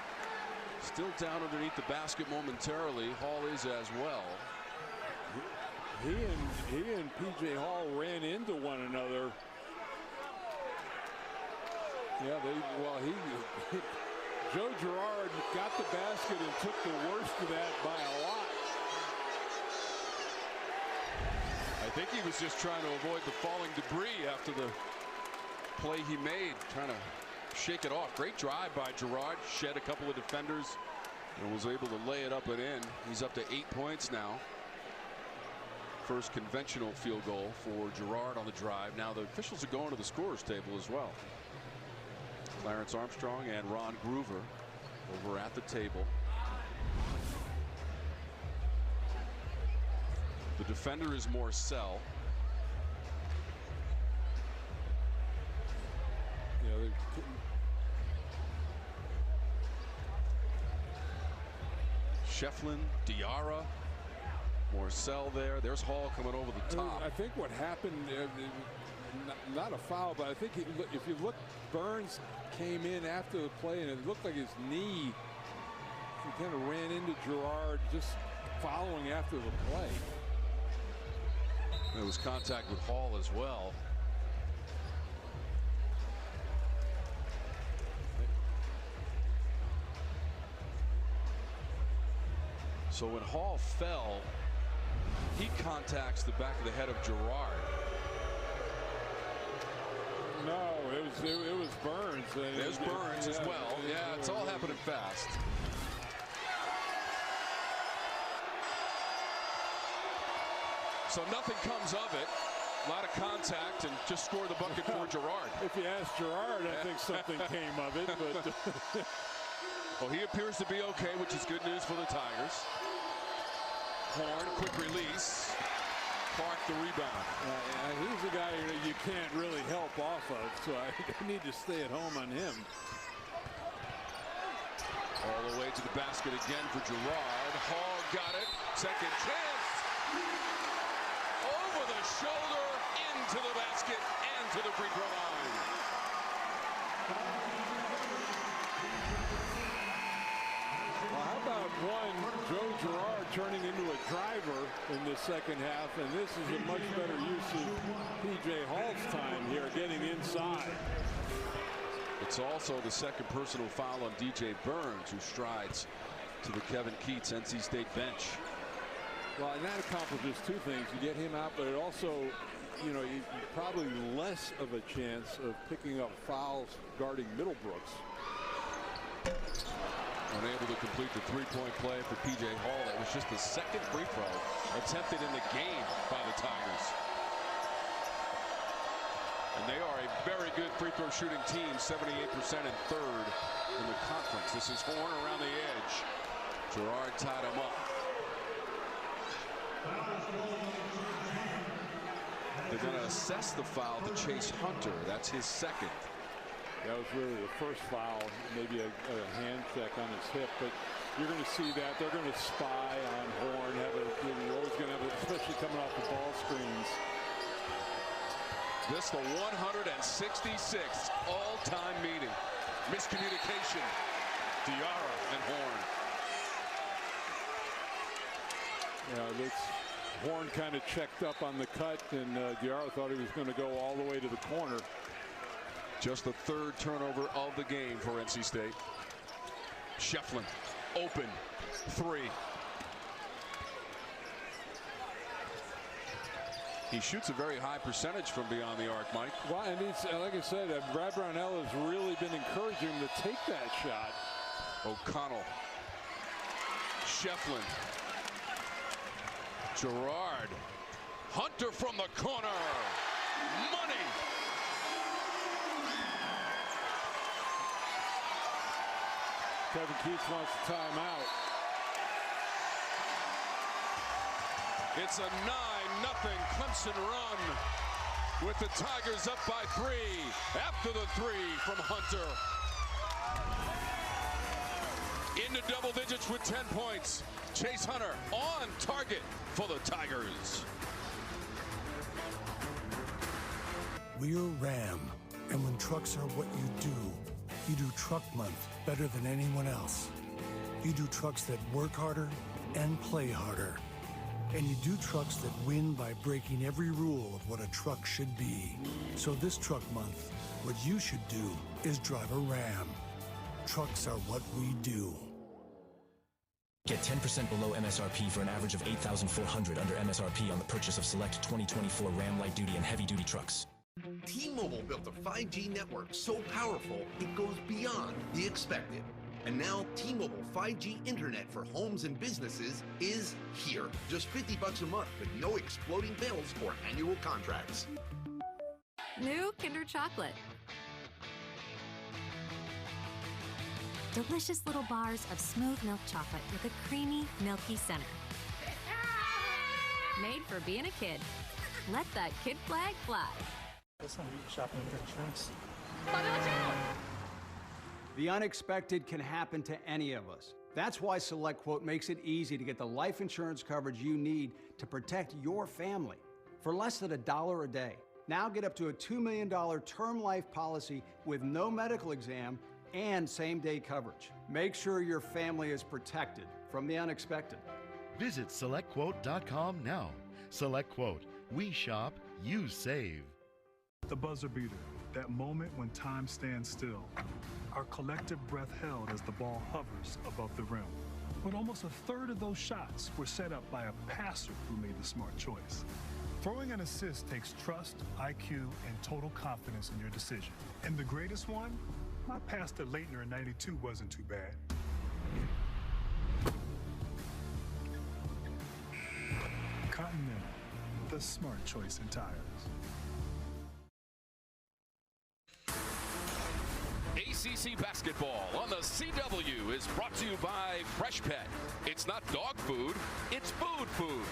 still down underneath the basket momentarily. Hall is as well. He and P.J. Hall ran into one another. Yeah, Joe Girard got the basket and took the worst of that by a lot. I think he was just trying to avoid the falling debris after the play he made, trying to shake it off. Great drive by Girard, shed a couple of defenders, And was able to lay it up and in. He's up to 8 points now. First conventional field goal for Girard on the drive. Now the officials are going to the scorer's table as well. Clarence Armstrong and Ron Groover over at the table. The defender is Morcell. Yeah, Shefflin, Diarra, Morcell there. There's Hall coming over the top. I think what happened, not a foul, but I think if you look, Burns came in after the play and it looked like his knee, he kind of ran into Girard just following after the play. There was contact with Hall as well. So when Hall fell, he contacts the back of the head of Girard. No, it was Burns. There's Burns as well. Yeah, it's all happening fast. So nothing comes of it. A lot of contact and just score the bucket for Girard. If you ask Girard, I think something came of it. But well, he appears to be okay, which is good news for the Tigers. Horne, quick release. Clark the rebound. He's a guy you can't really help off of, so I need to stay at home on him. All the way to the basket again for Girard. Hall got it. Second chance. Over the shoulder, into the basket, and to the free throw line. Well, how about Joe Girard turning into a driver in the second half, and this is a much better use of PJ Hall's time here, getting inside. It's also the second personal foul on DJ Burns, who strides to the Kevin Keats NC State bench. Well, and that accomplishes two things. You get him out, but it also, you probably less of a chance of picking up fouls guarding Middlebrooks. Unable to complete the three-point play for PJ Hall. That was just the second free throw attempted in the game by the Tigers. And they are a very good free throw shooting team, 78% and third in the conference. This is Horne around the edge. Girard tied him up. They're going to assess the foul to Chase Hunter. That's his second. That was really the first foul, maybe a hand check on his hip, but you're going to see that. They're going to spy on Horne. You're always going to have it, especially coming off the ball screens. This the 166th all-time meeting. Miscommunication. Diarra and Horne. Yeah, Horne kind of checked up on the cut, and Diarra thought he was going to go all the way to the corner. Just the third turnover of the game for NC State. Shefflin, open, three. He shoots a very high percentage from beyond the arc, Mike. Well, and he's, like I said, Brad Brownell has really been encouraging him to take that shot. O'Connell, Shefflin, Girard, Hunter from the corner, money. Kevin Keats wants a timeout. It's a 9-0 Clemson run with the Tigers up by 3 after the 3 from Hunter. Into double digits with 10 points. Chase Hunter on target for the Tigers. We're Ram, and when trucks are what you do Truck Month better than anyone else. You do trucks that work harder and play harder. And you do trucks that win by breaking every rule of what a truck should be. So this Truck Month, what you should do is drive a Ram. Trucks are what we do. Get 10% below MSRP for an average of $8,400 under MSRP on the purchase of select 2024 Ram light duty and heavy duty trucks. T-Mobile built a 5G network so powerful it goes beyond the expected. And now T-Mobile 5G internet for homes and businesses is here. Just $50 a month with no exploding bills or annual contracts. New Kinder Chocolate. Delicious little bars of smooth milk chocolate with a creamy, milky center. Made for being a kid. Let that kid flag fly. Shopping for insurance. The unexpected can happen to any of us. That's why SelectQuote makes it easy to get the life insurance coverage you need to protect your family for less than $1 a day. Now get up to a $2 million term life policy with no medical exam and same-day coverage. Make sure your family is protected from the unexpected. Visit SelectQuote.com now. SelectQuote. We shop, you save. The buzzer beater, that moment when time stands still. Our collective breath held as the ball hovers above the rim. But almost a third of those shots were set up by a passer who made the smart choice. Throwing an assist takes trust, IQ, and total confidence in your decision. And the greatest one? My pass to Leitner in '92 wasn't too bad. Continental, the smart choice in tires. ACC basketball on the CW is brought to you by Fresh Pet. It's not dog food, it's food food.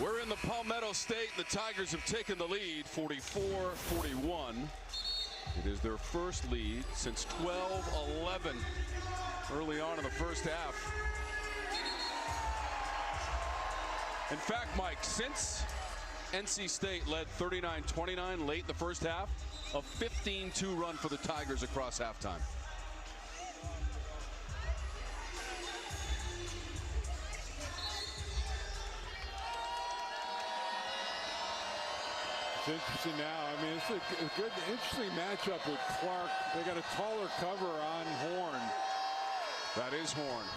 We're in the Palmetto State. The Tigers have taken the lead, 44-41. It is their first lead since 12-11 early on in the first half. In fact, Mike, since NC State led 39-29 late in the first half, a 15-2 run for the Tigers across halftime. It's interesting now. I mean, it's a good, interesting matchup with Clark. They got a taller cover on Horne. That is Horne.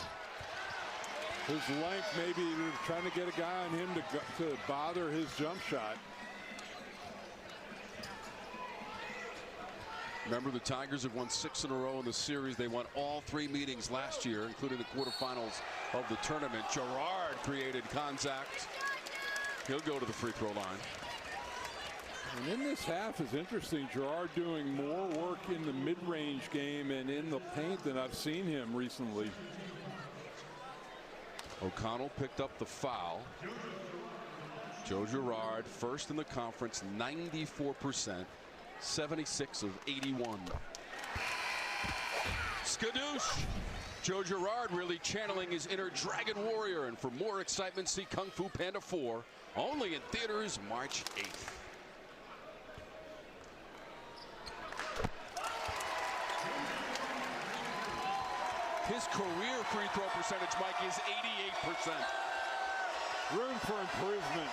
His length, maybe trying to get a guy on him to bother his jump shot. Remember, the Tigers have won 6 in a row in the series. They won all 3 meetings last year, including the quarterfinals of the tournament. Girard created contact. He'll go to the free throw line. And in this half is interesting. Girard doing more work in the mid-range game and in the paint than I've seen him recently. O'Connell picked up the foul. Joe Girard, first in the conference, 94%, 76 of 81. Skadoosh! Joe Girard really channeling his inner Dragon Warrior. And for more excitement, see Kung Fu Panda 4, only in theaters March 8th. His career free throw percentage, Mike, is 88%. Room for improvement.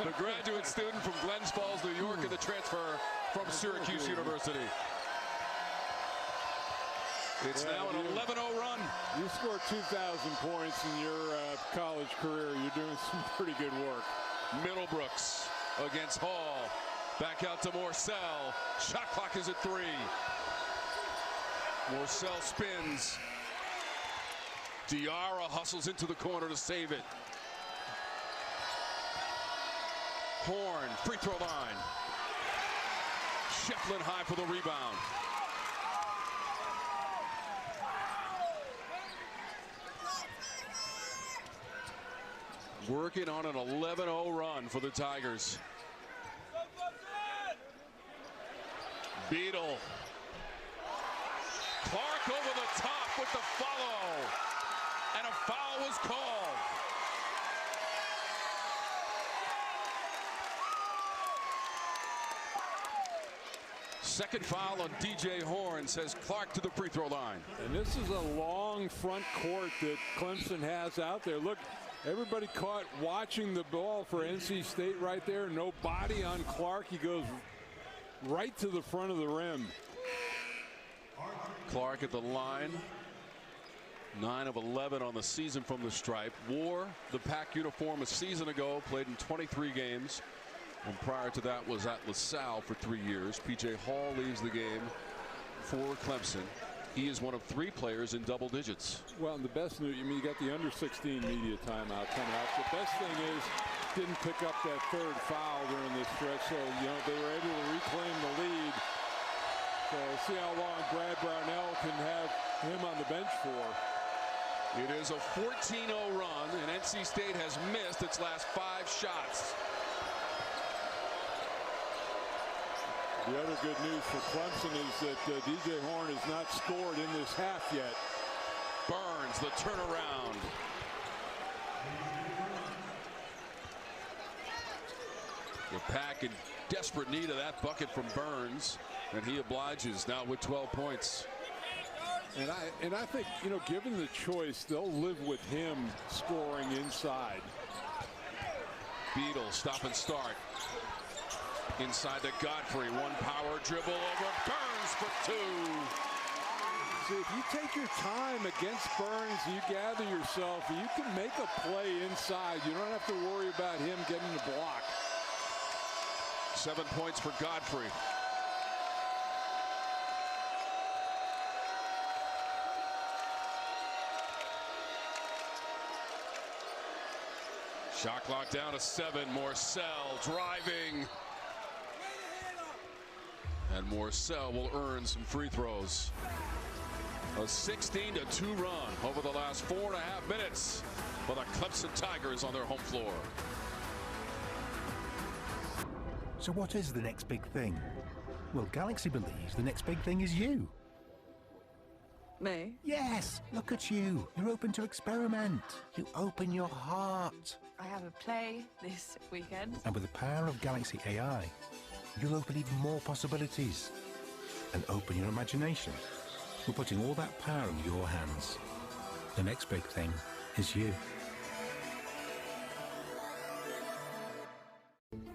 The graduate student from Glens Falls, New York, and the transfer from Syracuse University. It's now an 11-0 run. You scored 2,000 points in your college career. You're doing some pretty good work. Middlebrooks against Hall. Back out to Morcell. Shot clock is at 3. Morcell spins. Diarra hustles into the corner to save it. Horne, free throw line. Shefflin high for the rebound. Working on an 11-0 run for the Tigers. Beadle. Clark over the top with the follow. And a foul was called. Second foul on DJ Horne, says Clark to the free throw line. And this is a long front court that Clemson has out there. Look, everybody caught watching the ball for NC State right there. No body on Clark. He goes right to the front of the rim. Clark at the line. 9 of 11 on the season from the stripe. Wore the Pack uniform a season ago. Played in 23 games. And prior to that was at LaSalle for 3 years. PJ Hall leaves the game for Clemson. He is one of 3 players in double digits. Well, and the best news, you got the under 16 media timeout coming out. The best thing is, didn't pick up that 3rd foul during this stretch, so they were able to reclaim the lead. So we'll see how long Brad Brownell can have him on the bench for. It is a 14-0 run, and NC State has missed its last 5 shots. The other good news for Clemson is that DJ Horne has not scored in this half yet. Burns, the turnaround. Wolfpack in desperate need of that bucket from Burns, and he obliges now with 12 points. And I think, given the choice, they'll live with him scoring inside. Beadle, stop and start. Inside to Godfrey, 1 power dribble over Burns for 2. See, if you take your time against Burns, you gather yourself, you can make a play inside. You don't have to worry about him getting the block. 7 points for Godfrey. Shot clock down to 7. Morcell driving. And Morcell will earn some free throws. A 16-2 run over the last 4.5 minutes for the Clemson Tigers on their home floor. So what is the next big thing? Well, Galaxy believes the next big thing is you. Me? Yes, look at you. You're open to experiment. You open your heart. I have a play this weekend. And with the power of Galaxy AI, you'll open even more possibilities and open your imagination. We're putting all that power in your hands. The next big thing is you.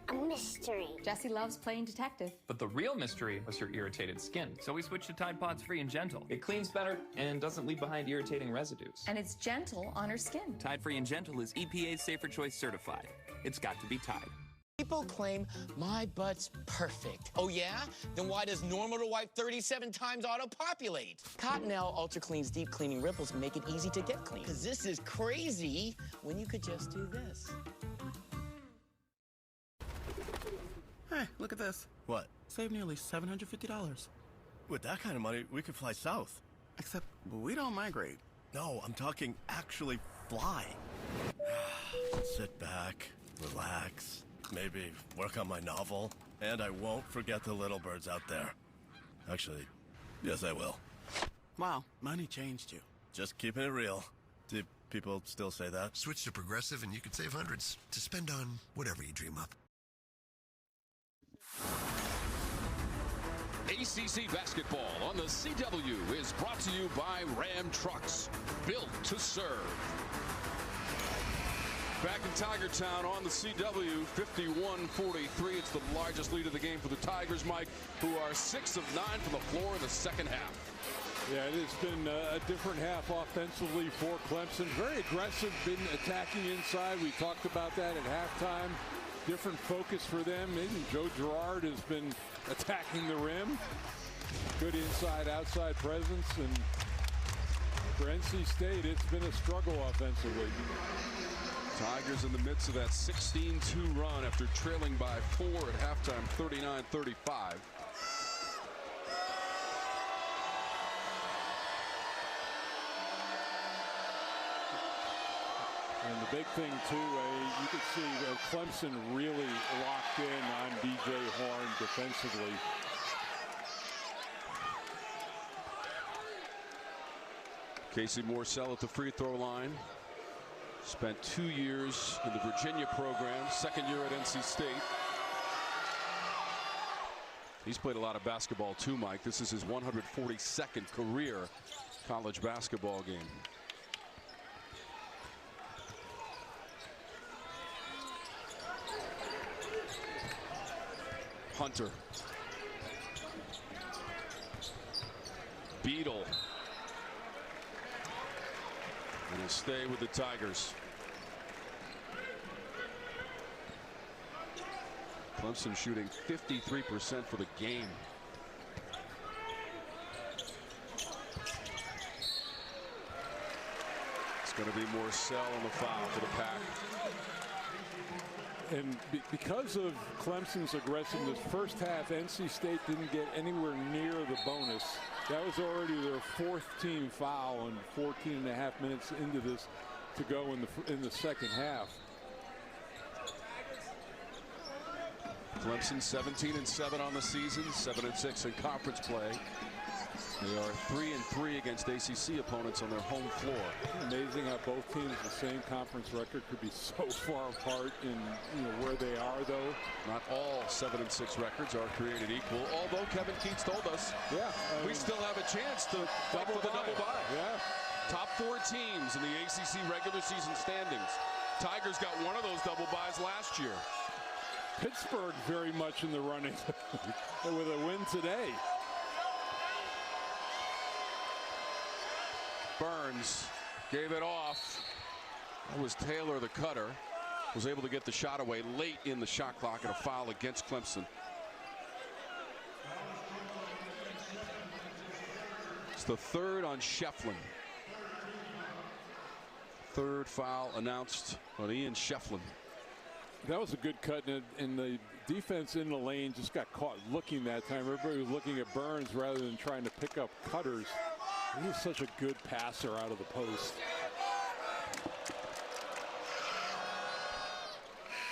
A mystery. Jessie loves playing detective. But the real mystery was her irritated skin. So we switched to Tide Pods Free and Gentle. It cleans better and doesn't leave behind irritating residues. And it's gentle on her skin. Tide Free and Gentle is EPA's Safer Choice certified. It's got to be Tide. People claim my butt's perfect. Oh yeah? Then why does normal to wipe 37 times auto-populate? Cottonelle Ultra Clean's deep cleaning ripples make it easy to get clean. Cause this is crazy when you could just do this. Hey, look at this. What? Save nearly $750. With that kind of money, we could fly south. Except we don't migrate. No, I'm talking actually fly. Sit back, relax, maybe work on my novel, and I won't forget the little birds out there. Actually, yes, I will. Wow, money changed you. Just keeping it real. Do people still say that? Switch to Progressive and you could save hundreds to spend on whatever you dream up. ACC basketball on the CW is brought to you by Ram Trucks, built to serve. Back in Tiger Town on the CW, 51-43. It's the largest lead of the game for the Tigers, Mike, who are 6 of 9 from the floor in the second half. Yeah, it has been a different half offensively for Clemson. Very aggressive, been attacking inside. We talked about that at halftime. Different focus for them. Even Joe Girard has been attacking the rim. Good inside-outside presence. And for NC State, it's been a struggle offensively. Tigers in the midst of that 16-2 run after trailing by 4 at halftime, 39-35. And the big thing, too, you can see Clemson really locked in on DJ Horne defensively. Casey Morcell at the free throw line. Spent 2 years in the Virginia program, second year at NC State. He's played a lot of basketball, too, Mike. This is his 142nd career college basketball game. Hunter. Beadle. And he'll stay with the Tigers. Clemson shooting 53% for the game. It's going to be Morcell on the foul for the Pack. And because of Clemson's aggressiveness, first half, NC State didn't get anywhere near the bonus. That was already their fourth team foul and 14 and a half minutes into this to go in the second half. Clemson 17-7 on the season, 7-6 in conference play. They are 3-3 against ACC opponents on their home floor. Amazing how both teams with the same conference record could be so far apart in where they are, though. Not all 7-6 records are created equal, although Kevin Keats told us we still have a chance to fight for the double bye. Yeah. Top 4 teams in the ACC regular season standings. Tigers got one of those double byes last year. Pittsburgh very much in the running with a win today. Burns gave it off. That was Taylor, the cutter. Was able to get the shot away late in the shot clock and a foul against Clemson. It's the third on Shefflin. Third foul announced on Ian Shefflin. That was a good cut, and the defense in the lane just got caught looking that time. Everybody was looking at Burns rather than trying to pick up cutters. He's such a good passer out of the post.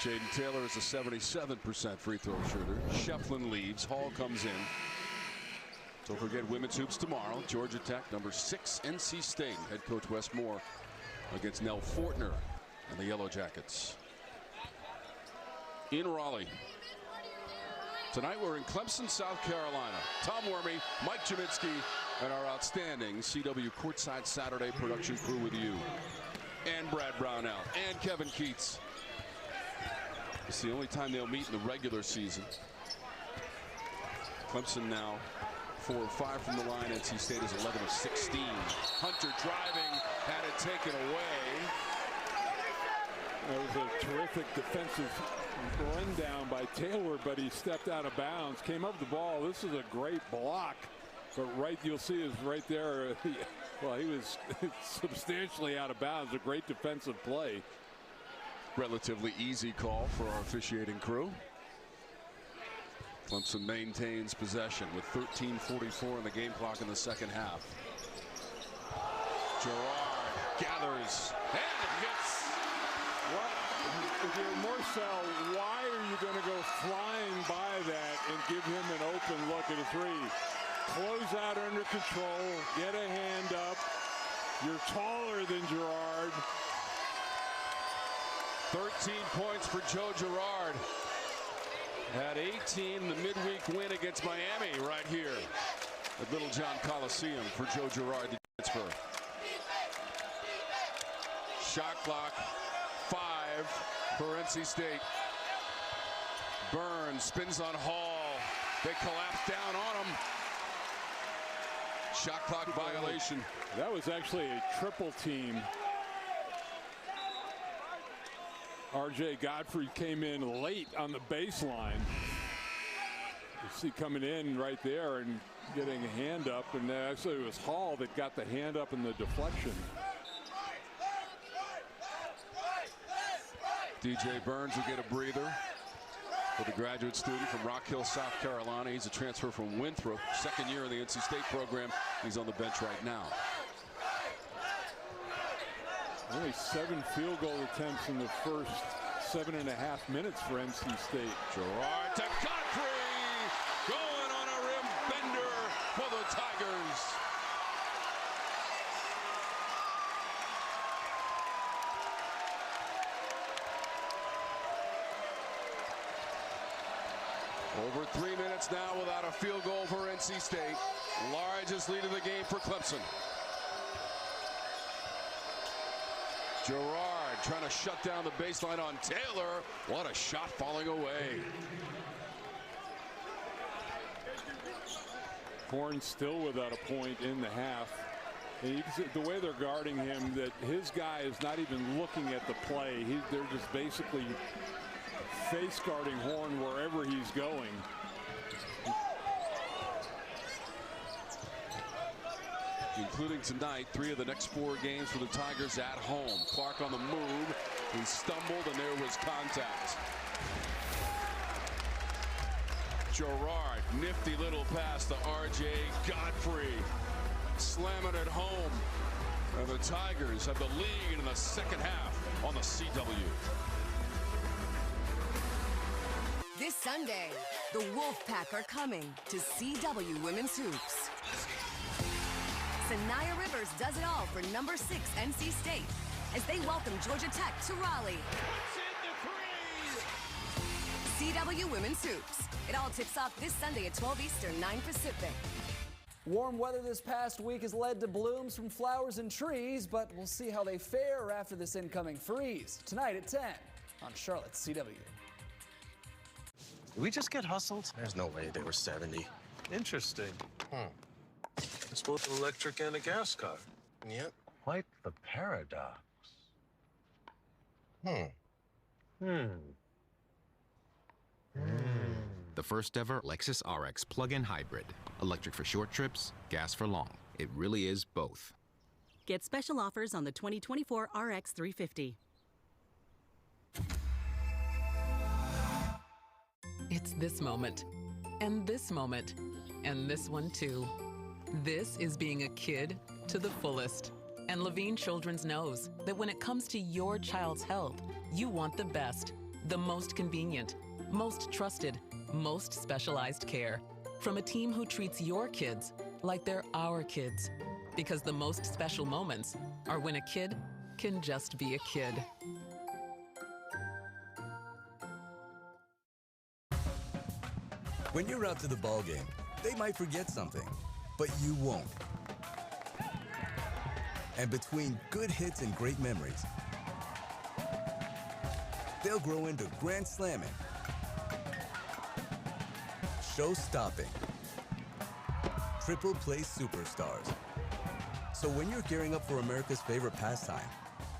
Jaden Taylor is a 77% free throw shooter. Shefflin leads. Hall comes in. Don't forget women's hoops tomorrow. Georgia Tech, number 6, NC State. Head coach Wes Moore against Nell Fortner and the Yellow Jackets. In Raleigh. Tonight we're in Clemson, South Carolina. Tom Wormy, Mike Jaminski, and our outstanding CW Courtside Saturday production crew with you. And Brad Brownell and Kevin Keats. It's the only time they'll meet in the regular season. Clemson now 4 of 5 from the line. NC State is 11 of 16. Hunter driving, had it taken away. That was a terrific defensive run down by Taylor, but he stepped out of bounds, came up with the ball. This is a great block, but you'll see is right there. He was substantially out of bounds. A great defensive play. Relatively easy call for our officiating crew. Clemson maintains possession with 13:44 in the game clock in the second half. Girard gathers and hits. If you're Morcell, why are you going to go flying by that and give him an open look at a three? Close out under control, get a hand up. You're taller than Girard. 13 points for Joe Girard. Had 18 the midweek win against Miami right here at Little John Coliseum for Joe Girard, the transfer. Shot clock 5 for NC State. Burns spins on Hall. They collapse down on him. Shot clock violation. That was actually a triple team. RJ Godfrey came in late on the baseline. You see coming in right there and getting a hand up, and actually it was Hall that got the hand up in the deflection. DJ Burns will get a breather for the graduate student from Rock Hill, South Carolina. He's a transfer from Winthrop, second year in the NC State program. He's on the bench right now. Only 7 field goal attempts in the first 7.5 minutes for NC State. Girard to Godfrey, going on a rim bender for the Tigers. Over 3 minutes now without a field goal for NC State. Largest lead of the game for Clemson. Girard trying to shut down the baseline on Taylor. What a shot falling away. Horne still without a point in the half. And you can see the way they're guarding him, that his guy is not even looking at the play. They're just basically face guarding Horne wherever he's going. Including tonight, 3 of the next 4 games for the Tigers at home. Clark on the move. He stumbled, and there was contact. Girard, nifty little pass to R.J. Godfrey. Slam it at home. And the Tigers have the lead in the second half on the CW. This Sunday, the Wolfpack are coming to CW Women's Hoops. Sanaya Rivers does it all for number 6 NC State as they welcome Georgia Tech to Raleigh. CW Women's Hoops. It all tips off this Sunday at 12 Eastern, 9 Pacific. Warm weather this past week has led to blooms from flowers and trees, but we'll see how they fare after this incoming freeze. Tonight at 10 on Charlotte's CW. Did we just get hustled? There's no way they were 70. Interesting. It's both an electric and a gas car. Yep. Quite the paradox. The first ever Lexus RX plug-in hybrid. Electric for short trips, gas for long. It really is both. Get special offers on the 2024 RX 350. It's this moment, and this moment, and this one too. This is being a kid to the fullest. And Levine Children's knows that when it comes to your child's health, you want the best, the most convenient, most trusted, most specialized care from a team who treats your kids like they're our kids. Because the most special moments are when a kid can just be a kid. When you're out to the ball game, they might forget something, but you won't. And between good hits and great memories, they'll grow into grand slamming, show-stopping, triple play superstars. So when you're gearing up for America's favorite pastime,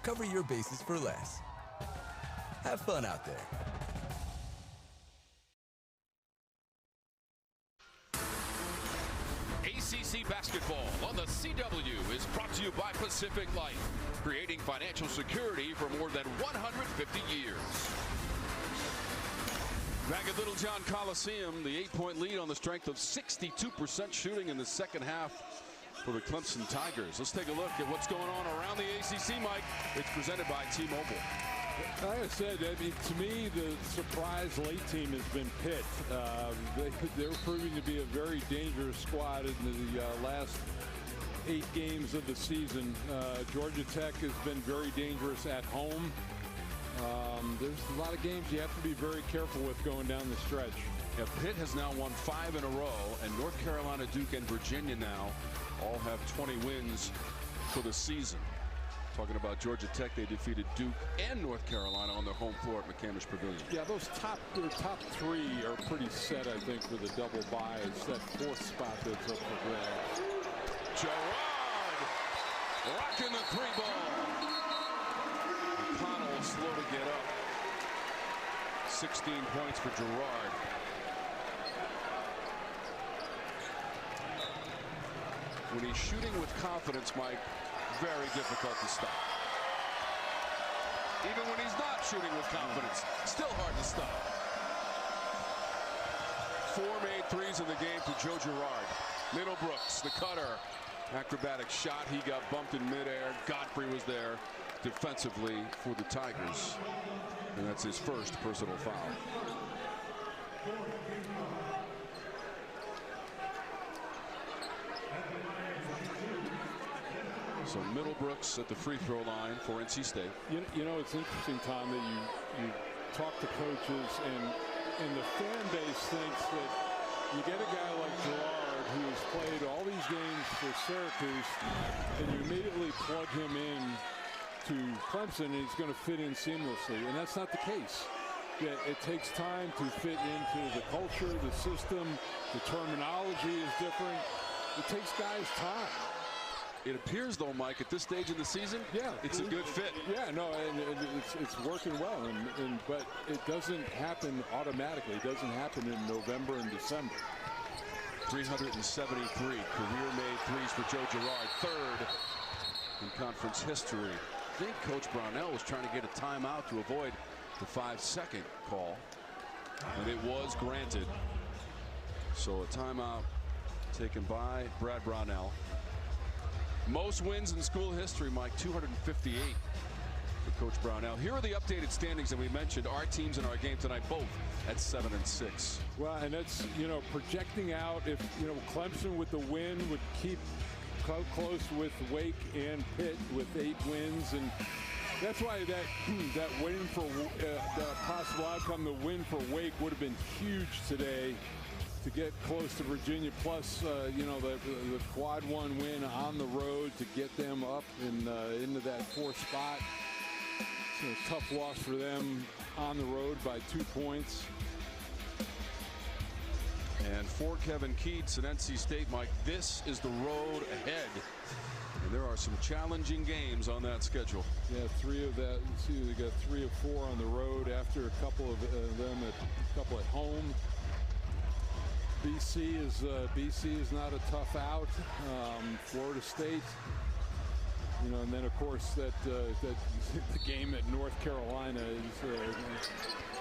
cover your bases for less. Have fun out there. ACC basketball on the CW is brought to you by Pacific Life, creating financial security for more than 150 years. Back at Littlejohn Coliseum, the 8-point lead on the strength of 62% shooting in the second half for the Clemson Tigers. Let's take a look at what's going on around the ACC, Mike. It's presented by T-Mobile. Like I said, to me, the surprise late team has been Pitt. They're proving to be a very dangerous squad in the last 8 games of the season. Georgia Tech has been very dangerous at home. There's a lot of games you have to be very careful with going down the stretch. Yeah, Pitt has now won 5 in a row, and North Carolina, Duke, and Virginia now all have 20 wins for the season. Talking about Georgia Tech, they defeated Duke and North Carolina on their home floor at McCamish Pavilion. Yeah, those top 3 are pretty set, I think, for the double bye. It's that 4th spot that's up for grabs. Girard rocking the 3 ball. McConnell slow to get up. 16 points for Girard. When he's shooting with confidence, Mike, very difficult to stop. Even when he's not shooting with confidence, still hard to stop. 4 made threes in the game for Joe Girard. Middlebrooks, the cutter. Acrobatic shot. He got bumped in midair. Godfrey was there defensively for the Tigers. And that's his first personal foul. So Middlebrooks at the free throw line for NC State. You know, it's interesting, Tom, that you talk to coaches and the fan base thinks that you get a guy like Girard who has played all these games for Syracuse and you immediately plug him in to Clemson and he's going to fit in seamlessly, and that's not the case. Yeah, it takes time to fit into the culture, the system, the terminology is different. It takes guys time. It appears, though, Mike, at this stage in the season, it's a good fit. Yeah, no, and it's working well, but it doesn't happen automatically. It doesn't happen in November and December. 373 career-made threes for Joe Girard, third in conference history. I think Coach Brownell was trying to get a timeout to avoid the 5-second call, and it was granted. So a timeout taken by Brad Brownell. Most wins in school history, Mike, 258 for Coach Brownell. Here are the updated standings that we mentioned. Our teams in our game tonight, both at 7 and 6. Well, and that's, projecting out if, Clemson with the win would keep close with Wake and Pitt with 8 wins. And that's why that win for the possible outcome, the win for Wake would have been huge today to get close to Virginia. Plus, the quad 1 win on the road to get them up and into that 4th spot. It's a tough loss for them on the road by 2 points. And for Kevin Keats at NC State, Mike, this is the road ahead. And there are some challenging games on that schedule. Yeah, 3 of that. See, they got 3 of 4 on the road after a couple of them a couple at home. BC is not a tough out. Florida State, and then of course that the game at North Carolina is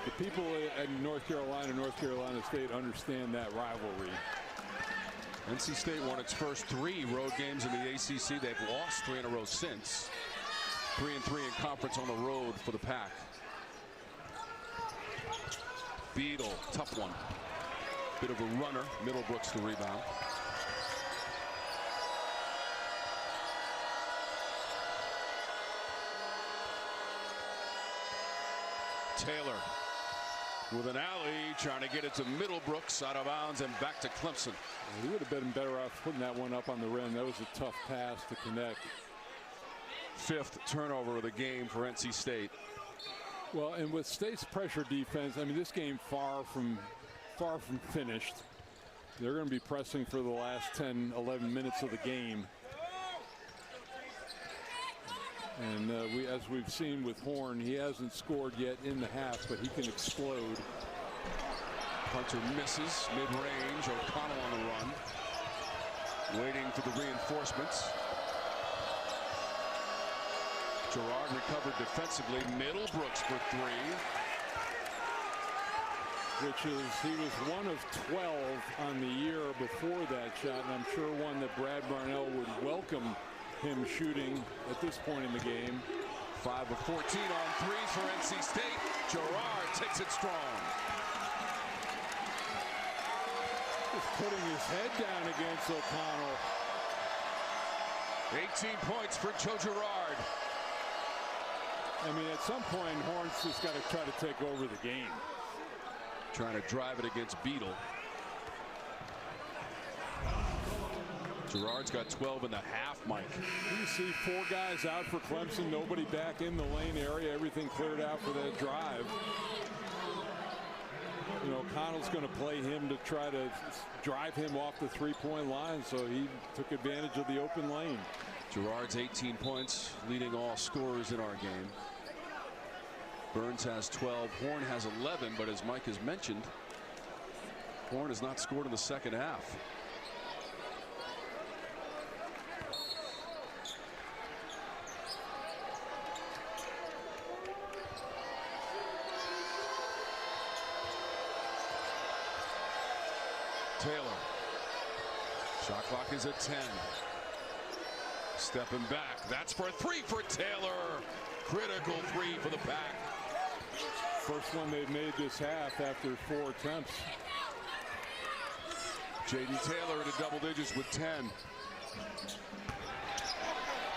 the people at North Carolina State understand that rivalry. NC State won its first 3 road games in the ACC. They've lost 3 in a row since. 3-3 in conference on the road for the Pack. Beadle, tough one. Bit of a runner. Middlebrooks the rebound. Taylor with an alley, trying to get it to Middlebrooks, out of bounds and back to Clemson. He would have been better off putting that one up on the rim. That was a tough pass to connect. 5th turnover of the game for NC State. Well, and with State's pressure defense, I mean, this game far from finished. They're going to be pressing for the last 10, 11 minutes of the game. And as we've seen with Horne, he hasn't scored yet in the half, but he can explode. Hunter misses mid-range. O'Connell on the run, waiting for the reinforcements. Girard recovered defensively. Middlebrooks for 3. Which is, he was 1 of 12 on the year before that shot, and I'm sure one that Brad Brownell would welcome him shooting at this point in the game. 5 of 14 on threes for NC State. Girard takes it strong. Just putting his head down against O'Connell. 18 points for Joe Girard. I mean, at some point, Horne's just got to try to take over the game. Trying to drive it against Beadle. Girard's got 12 in the half, Mike. You see 4 guys out for Clemson, nobody back in the lane area, everything cleared out for that drive. O'Connell's going to play him to try to drive him off the 3-point line, so he took advantage of the open lane. Girard's 18 points, leading all scorers in our game. Burns has 12, Horne has 11, but as Mike has mentioned, Horne has not scored in the second half. Taylor. Shot clock is at 10. Stepping back. That's for 3 for Taylor. Critical 3 for the Pack. First one they've made this half after 4 attempts. J.D. Taylor into double digits with 10.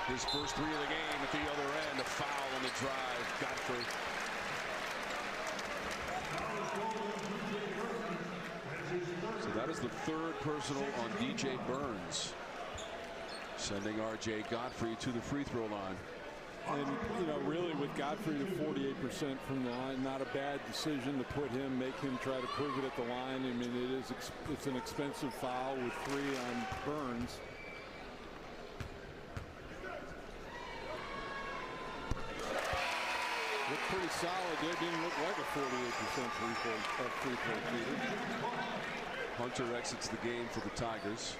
His first 3 of the game at the other end. A foul on the drive. Godfrey. So that is the 3rd personal on DJ Burns, sending R.J. Godfrey to the free throw line. And, really with Godfrey to 48% from the line, not a bad decision to put him, make him try to prove it at the line. I mean, it's an expensive foul with 3 on Burns. pretty solid. They didn't look like a 48% free throw shooter. Hunter exits the game for the Tigers.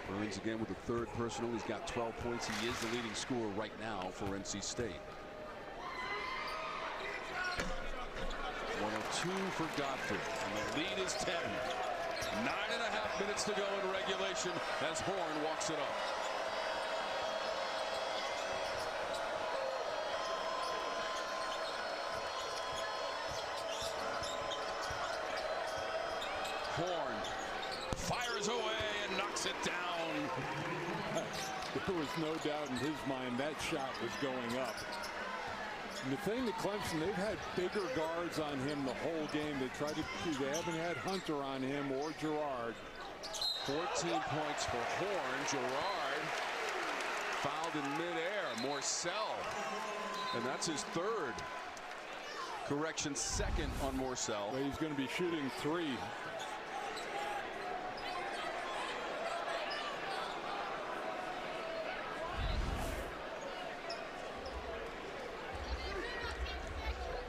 Burns again with the third personal. He's got 12 points. He is the leading scorer right now for NC State. 102 for Godfrey, and the lead is 10. 9.5 minutes to go in regulation as Horne walks it up. Horne fires away and knocks it down. There was no doubt in his mind that shot was going up. And the thing that Clemson, they've had bigger guards on him the whole game. They haven't had Hunter on him or Girard. 14 points for Horne. Girard fouled in midair. Morcell, and that's his third. Correction, second on Morcell. Well, he's going to be shooting 3.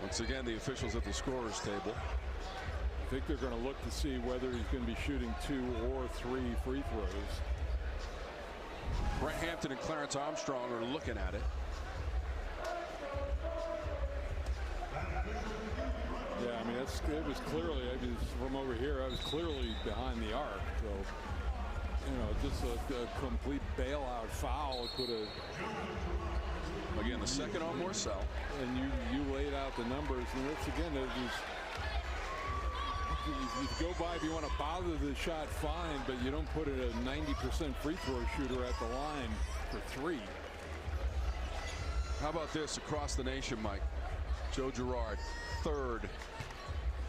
Once again, the officials at the scorer's table. I think they're going to look to see whether he's going to be shooting 2 or 3 free throws. Brett Hampton and Clarence Armstrong are looking at it. Yeah, I mean, it was clearly, from over here, I was clearly behind the arc. So, you know, just a complete bailout foul could have. Again, the second on Morcell. And you laid out the numbers, and that's again, you go by if you want to bother the shot, fine, but you don't put a 90% free throw shooter at the line for 3. How about this across the nation, Mike? Joe Girard, third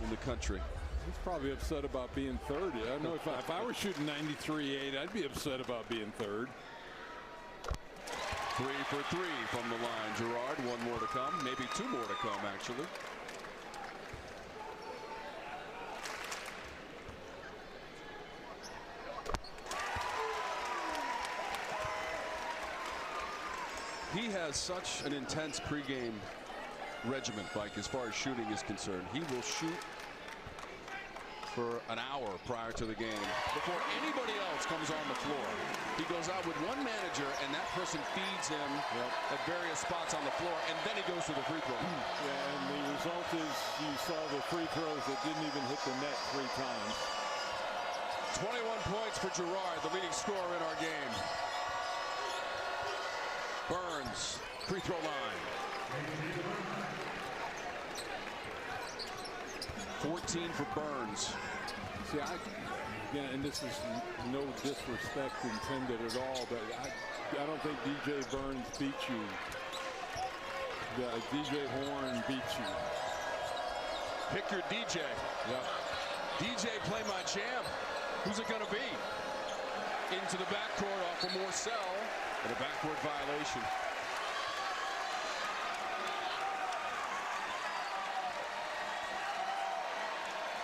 in the country. He's probably upset about being third. I don't know if I were shooting 93.8, I'd be upset about being third. 3 for 3 from the line. Girard, 1 more to come, maybe 2 more to come, actually. He has such an intense pregame regimen, Mike, as far as shooting is concerned. He will shoot for an hour prior to the game before anybody else comes on the floor. He goes out with one manager, and that person feeds him at various spots on the floor, and then he goes to the free throw. Yeah, and the result is you saw the free throws that didn't even hit the net 3 times. 21 points for Girard, the leading scorer in our game. Burns, free throw line. 14 for Burns. See, again, and this is no disrespect intended at all, but I don't think DJ Burns beat you. DJ Horne beats you. Pick your DJ. Yeah. DJ, play my jam. Who's it going to be? Into the backcourt off of Morcell, and a backcourt violation.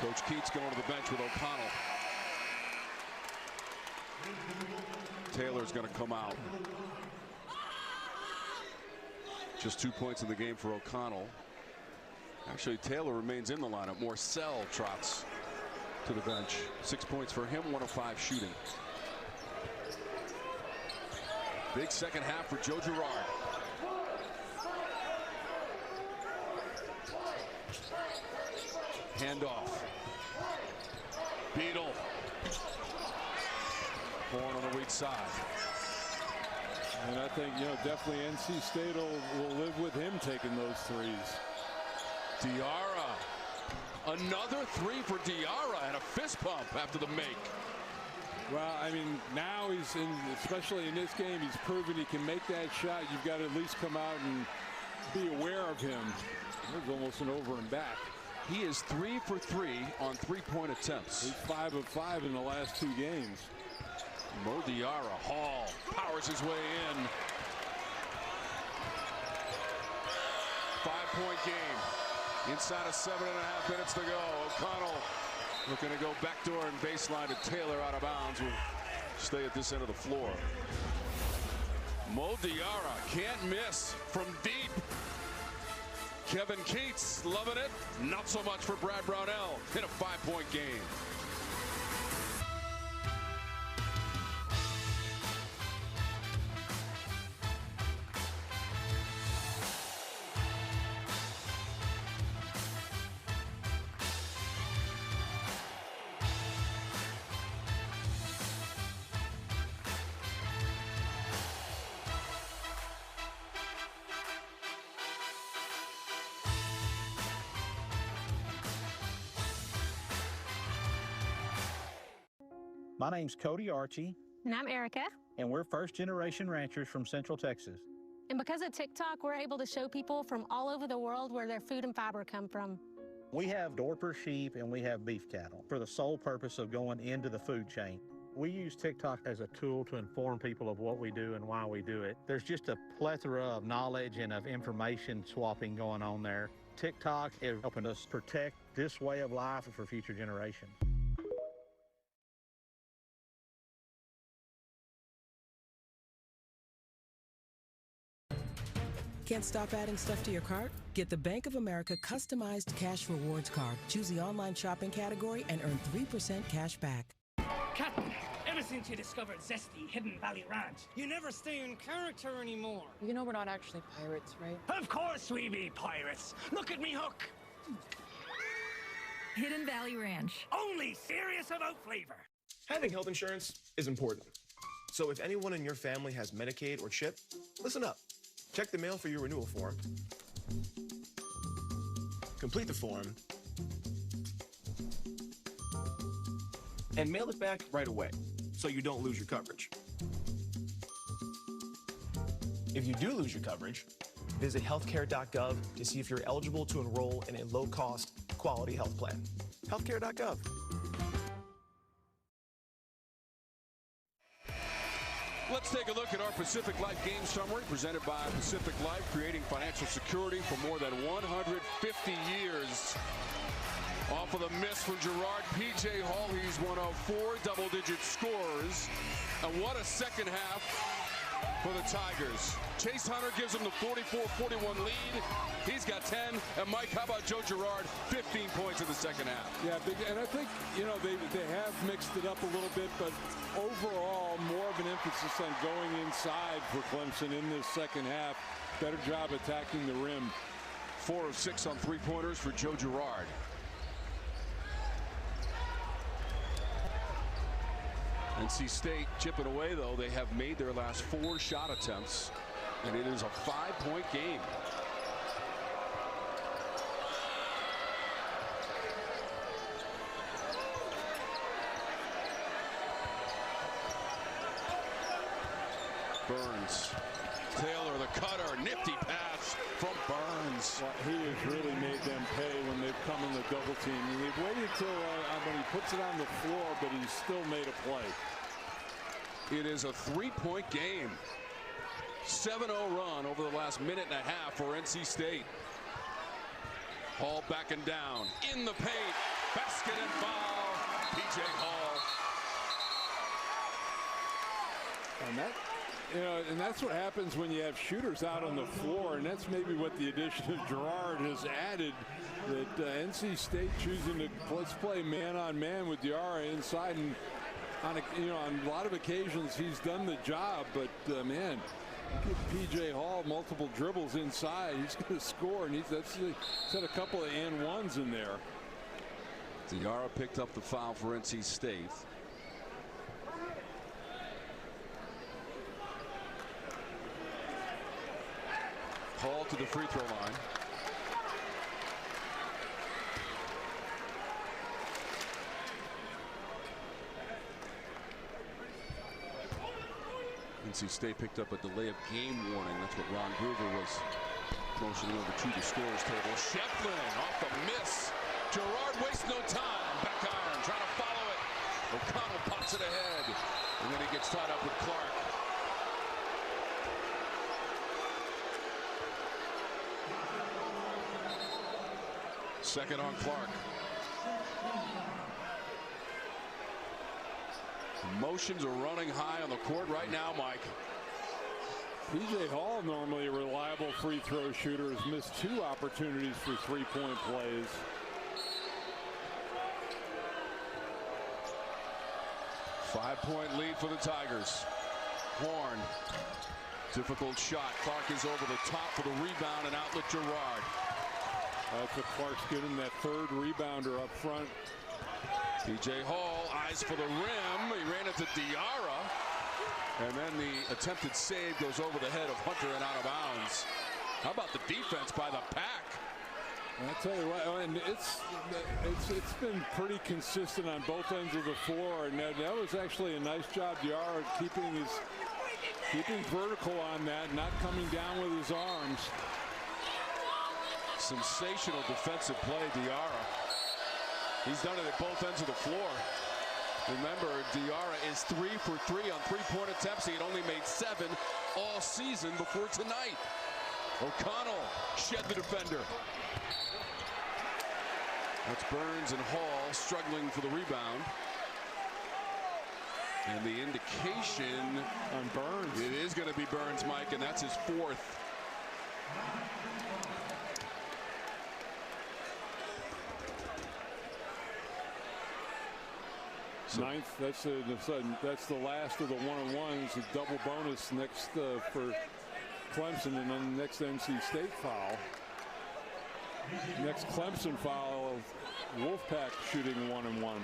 Coach Keats going to the bench with O'Connell. Taylor's going to come out. Just 2 points in the game for O'Connell. Actually, Taylor remains in the lineup. Morcell trots to the bench. 6 points for him, 1 of 5 shooting. Big second half for Joe Girard. Handoff. Beadle. Horne on the weak side. And I think, you know, definitely NC State will live with him taking those threes. Diarra. Another 3 for Diarra and a fist pump after the make. Well, I mean, now he's in, especially in this game, he's proven he can make that shot. You've got to at least come out and be aware of him. It was almost an over and back. He is 3 for 3 on 3-point attempts. He's 5 of 5 in the last 2 games. Mo Diarra, Hall powers his way in. 5-point game. Inside of 7.5 minutes to go. O'Connell looking to go backdoor and baseline to Taylor out of bounds. Will stay at this end of the floor. Mo Diarra can't miss from deep. Kevin Keats loving it. Not so much for Brad Brownell in a 5-point game. My name's Cody Archie, And I'm Erica. and we're first-generation ranchers from Central Texas. And because of TikTok, we're able to show people from all over the world where their food and fiber come from. We have Dorper sheep and we have beef cattle for the sole purpose of going into the food chain. We use TikTok as a tool to inform people of what we do and why we do it. There's just a plethora of knowledge and of information swapping going on there. TikTok is helping us protect this way of life for future generations. Can't stop adding stuff to your cart? Get the Bank of America customized cash rewards card. Choose the online shopping category and earn 3% cash back. Captain, ever since you discovered Zesty Hidden Valley Ranch, you never stay in character anymore. You know we're not actually pirates, right? Of course we be pirates. Look at me hook. Hidden Valley Ranch. Only serious about flavor. Having health insurance is important. So if anyone in your family has Medicaid or CHIP, listen up. Check the mail for your renewal form. Complete the form. And mail it back right away, so you don't lose your coverage. If you do lose your coverage, visit healthcare.gov to see if you're eligible to enroll in a low-cost, quality health plan. Healthcare.gov. Let's take a look at our Pacific Life game summary presented by Pacific Life, creating financial security for more than 150 years. Off of the miss from Girard, PJ Hall, he's one of 4 double-digit scores. And what a second half for the Tigers. Chase Hunter gives them the 44-41 lead. He's got 10. And Mike, how about Joe Girard? 15 points in the second half. Yeah, and I think, you know, they have mixed it up a little bit, but overall, more of an emphasis on going inside for Clemson in this second half. Better job attacking the rim. 4 of 6 on three-pointers for Joe Girard. NC State chipping away, though. They have made their last 4 shot attempts, and it is a 5-point game. Burns. Taylor, the cutter, nifty pass from Burns. Well, he has really made them pay when they've come in the double team. And they've waited till when he puts it on the floor, but he's still made a play. It is a 3-point game. 7-0 run over the last minute and a half for NC State. Hall backing down in the paint. Basket and foul. PJ Hall. And that, you know, and that's what happens when you have shooters out on the floor, and that's maybe what the addition of Girard has added. That NC State choosing to let's play man-on-man with Diarra inside, and on a lot of occasions he's done the job. But man, you give PJ Hall multiple dribbles inside, he's going to score, and he's had a couple of and ones in there. Diarra picked up the foul for NC State. Hall to the free throw line. NC State picked up a delay of game warning. That's what Ron Groover was motioning over to the scorer's table. Shefflin off the miss. Girard wastes no time. Back iron, trying to follow it. O'Connell pops it ahead. And then he gets tied up with Clark. Second on Clark. Emotions are running high on the court right now, Mike. DJ Hall, normally a reliable free throw shooter, has missed 2 opportunities for 3-point plays. Five-point lead for the Tigers. Horne, difficult shot. Clark is over the top for the rebound and outlet Girard. That's what Clark's getting, that third rebounder up front. DJ Hall, eyes for the rim. He ran into Diarra. And then the attempted save goes over the head of Hunter and out of bounds. How about the defense by the Pack? I'll tell you what, and it's been pretty consistent on both ends of the floor, and that was actually a nice job, Girard, keeping vertical on that, not coming down with his arms. Sensational defensive play, Diarra. He's done it at both ends of the floor. Remember, Diarra is 3 for 3 on 3-point attempts. He had only made 7 all season before tonight. O'Connell shed the defender. That's Burns and Hall struggling for the rebound. And the indication on Burns. It is going to be Burns, Mike, and that's his 4th. Ninth, that's the last of the one-on-ones. A double bonus next for Clemson, and then the next NC State foul. Next Clemson foul of Wolfpack shooting 1-and-1.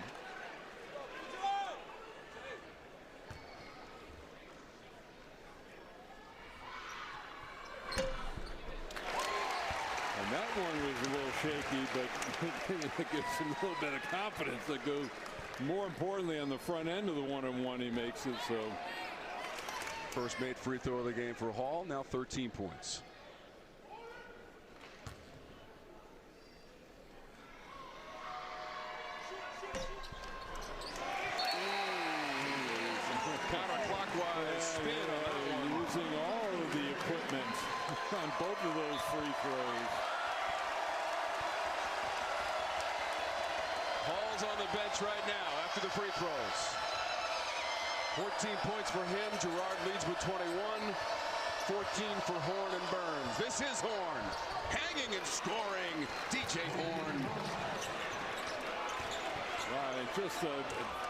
And that one was a little shaky, but it gives him a little bit of confidence that goes. More importantly, on the front end of the 1-on-1, he makes it. So, first made free throw of the game for Hall. Now 13 points. Counterclockwise spin on that one. Using all of the equipment on both of those free throws. Hall's on the bench right now after the free throws. 14 points for him. Girard leads with 21. 14 for Horne and Burns. This is Horne. Hanging and scoring. DJ Horne. Right, just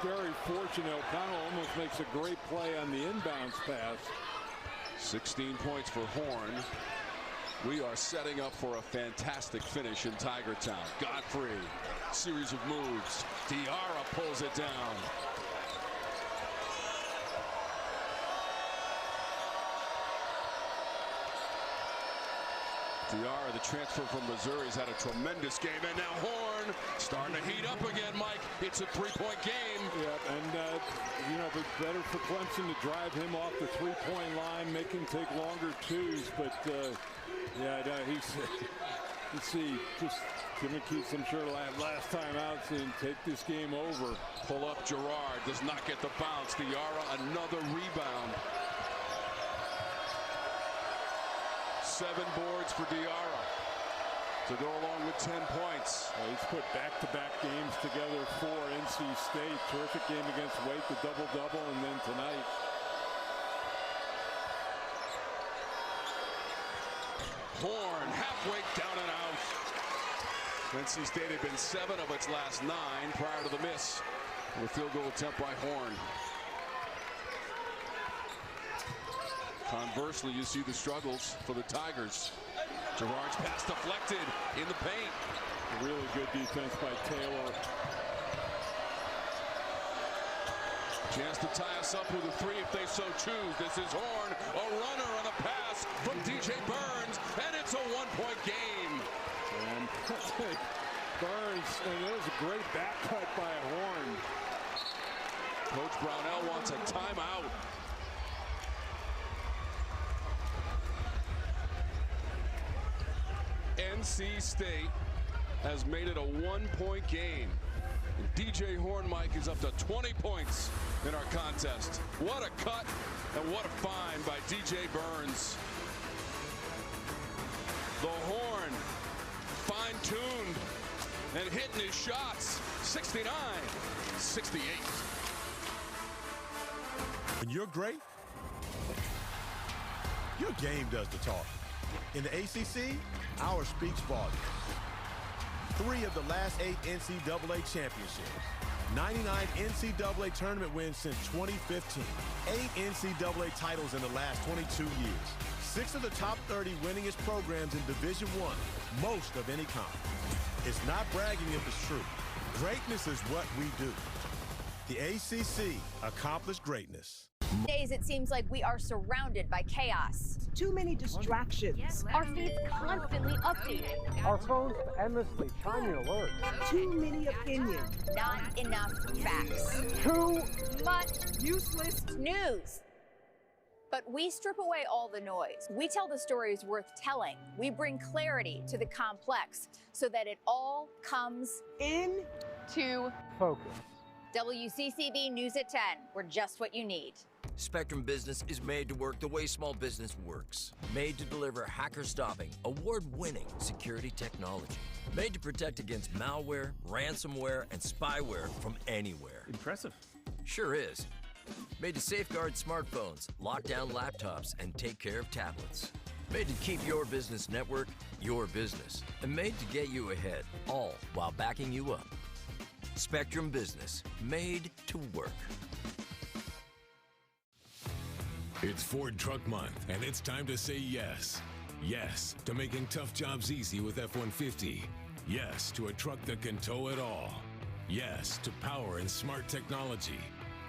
very fortunate. O'Connell almost makes a great play on the inbounds pass. 16 points for Horne. We are setting up for a fantastic finish in Tiger Town. Godfrey, series of moves. Diarra pulls it down. Diarra, the transfer from Missouri, has had a tremendous game. And now Horne starting to heat up again, Mike. It's a 3-point game. Yep, and, you know, but better for Clemson to drive him off the 3-point line, make him take longer twos. But, yeah, no, let's see, just gonna keep some sure last time out and take this game over. Pull up Girard, does not get the bounce. Diarra, another rebound. 7 boards for Diarra to go along with 10 points. He's put back-to-back games together for NC State. Terrific game against Wake, the double-double, and then tonight. Horne halfway down and out. NC State had been 7 of its last 9 prior to the miss. A field goal attempt by Horne. Conversely, you see the struggles for the Tigers. Girard's pass deflected in the paint. A really good defense by Taylor. Chance to tie us up with a 3 if they so choose. This is Horne, a runner on a pass from DJ Burns, and it's a 1-point game. And Burns, and there's a great back cut by Horne. Coach Brownell wants a timeout. NC State has made it a 1-point game. And DJ Horne, Mike, is up to 20 points in our contest. What a cut and what a find by DJ Burns. The Horne, fine-tuned and hitting his shots. 69-68. When you're great, Your game does the talking. In the ACC, ours speaks volumes. 3 of the last 8 NCAA championships. 99 NCAA tournament wins since 2015. 8 NCAA titles in the last 22 years. 6 of the top 30 winningest programs in Division I, most of any conference. It's not bragging if it's true. Greatness is what we do. The ACC accomplished greatness. Days it seems like we are surrounded by chaos. Too many distractions. Our feeds constantly updated. Our phones endlessly chiming alerts. Too many opinions. Not enough facts. Too much useless news. But we strip away all the noise. We tell the stories worth telling. We bring clarity to the complex so that it all comes into focus. WCCB News at 10. We're just what you need. Spectrum Business is made to work the way small business works. Made to deliver hacker-stopping, award-winning security technology. Made to protect against malware, ransomware, and spyware from anywhere. Impressive. Sure is. Made to safeguard smartphones, lock down laptops, and take care of tablets. Made to keep your business network your business. And made to get you ahead, all while backing you up. Spectrum Business, made to work. It's Ford Truck Month, and it's time to say yes. Yes to making tough jobs easy with F-150. Yes to a truck that can tow it all. Yes to power and smart technology.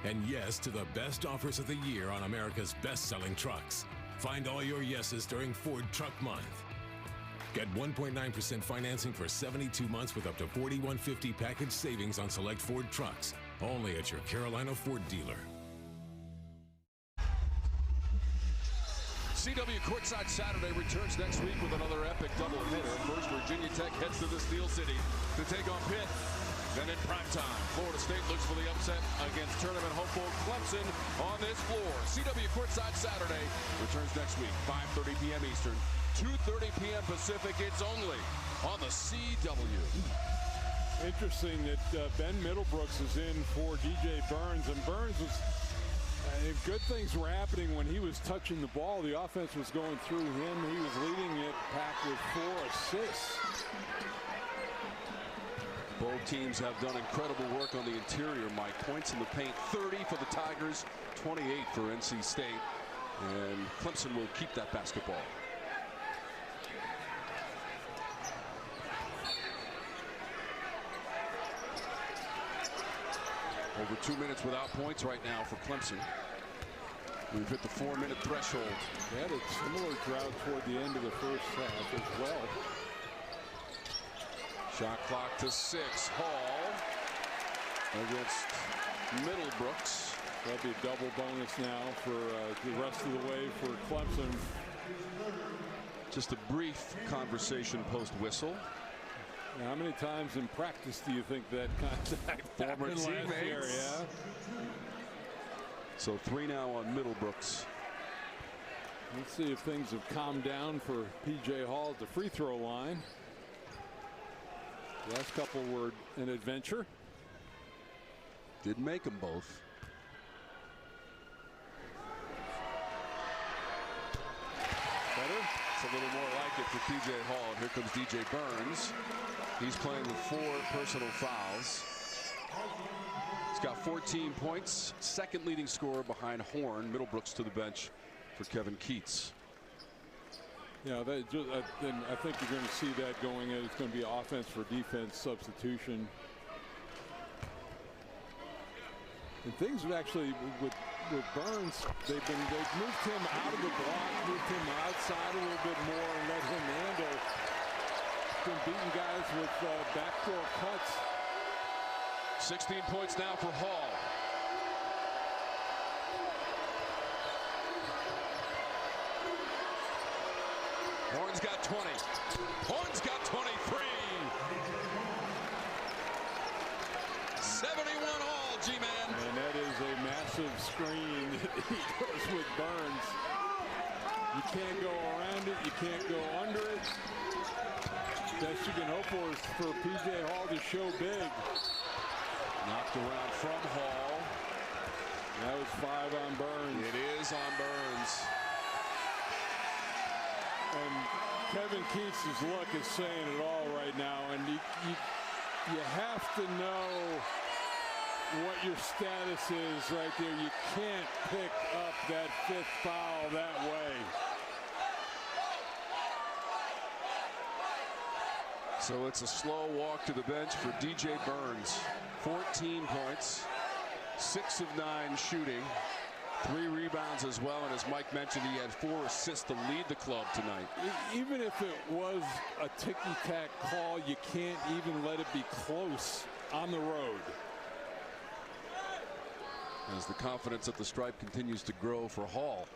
And yes to the best offers of the year on America's best-selling trucks. Find all your yeses during Ford Truck Month. Get 1.9% financing for 72 months with up to $4,150 package savings on select Ford trucks. Only at your Carolina Ford dealer. CW Courtside Saturday returns next week with another epic doubleheader. First, Virginia Tech heads to the Steel City to take on Pitt. Then in primetime, Florida State looks for the upset against tournament hopeful Clemson on this floor. CW Courtside Saturday returns next week, 5:30 p.m. Eastern, 2:30 p.m. Pacific. It's only on the CW. Interesting that Ben Middlebrooks is in for DJ Burns, and Burns was. If good things were happening when he was touching the ball, the offense was going through him. He was leading it back with 4 assists. Both teams have done incredible work on the interior, Mike. Points in the paint, 30 for the Tigers, 28 for NC State. And Clemson will keep that basketball. Over 2 minutes without points right now for Clemson. We've hit the 4-minute threshold. They had a similar drought toward the end of the first half as well. Shot clock to 6. Hall against Middlebrooks. That'll be a double bonus now for the rest of the way for Clemson. Just a brief conversation post-whistle. Now, how many times in practice do you think that contact former happened last year? teammates? Yeah. So 3 now on Middlebrooks. Let's see if things have calmed down for PJ Hall at the free throw line. The last couple were an adventure. Did make them both. Better? It's a little more like it for PJ Hall. And here comes DJ Burns. He's playing with 4 personal fouls. He's got 14 points. Second leading scorer behind Horne. Middlebrooks to the bench for Kevin Keats. Yeah, I think you're going to see that going. It's going to be offense for defense substitution. And things have actually with Burns, they've moved him out of the block, moved him outside a little bit more, and let him handle. Been beating guys with backdoor cuts. 16 points now for Hall. Horne's got 20. Horne's got 23. 71 all, G-Man. And that is a massive screen that he goes with Burns. You can't go around it. You can't go under it. Best you can hope for is for PJ Hall to show big. Knocked around from Hall. That was 5 on Burns. It is on Burns. And Kevin Keats' look is saying it all right now. And you have to know what your status is right there. You can't pick up that 5th foul that way. So it's a slow walk to the bench for DJ Burns. 14 points, 6 of 9 shooting, 3 rebounds as well. And as Mike mentioned, he had 4 assists to lead the club tonight. Even if it was a ticky-tack call, you can't even let it be close on the road. As the confidence at the stripe continues to grow for Hall.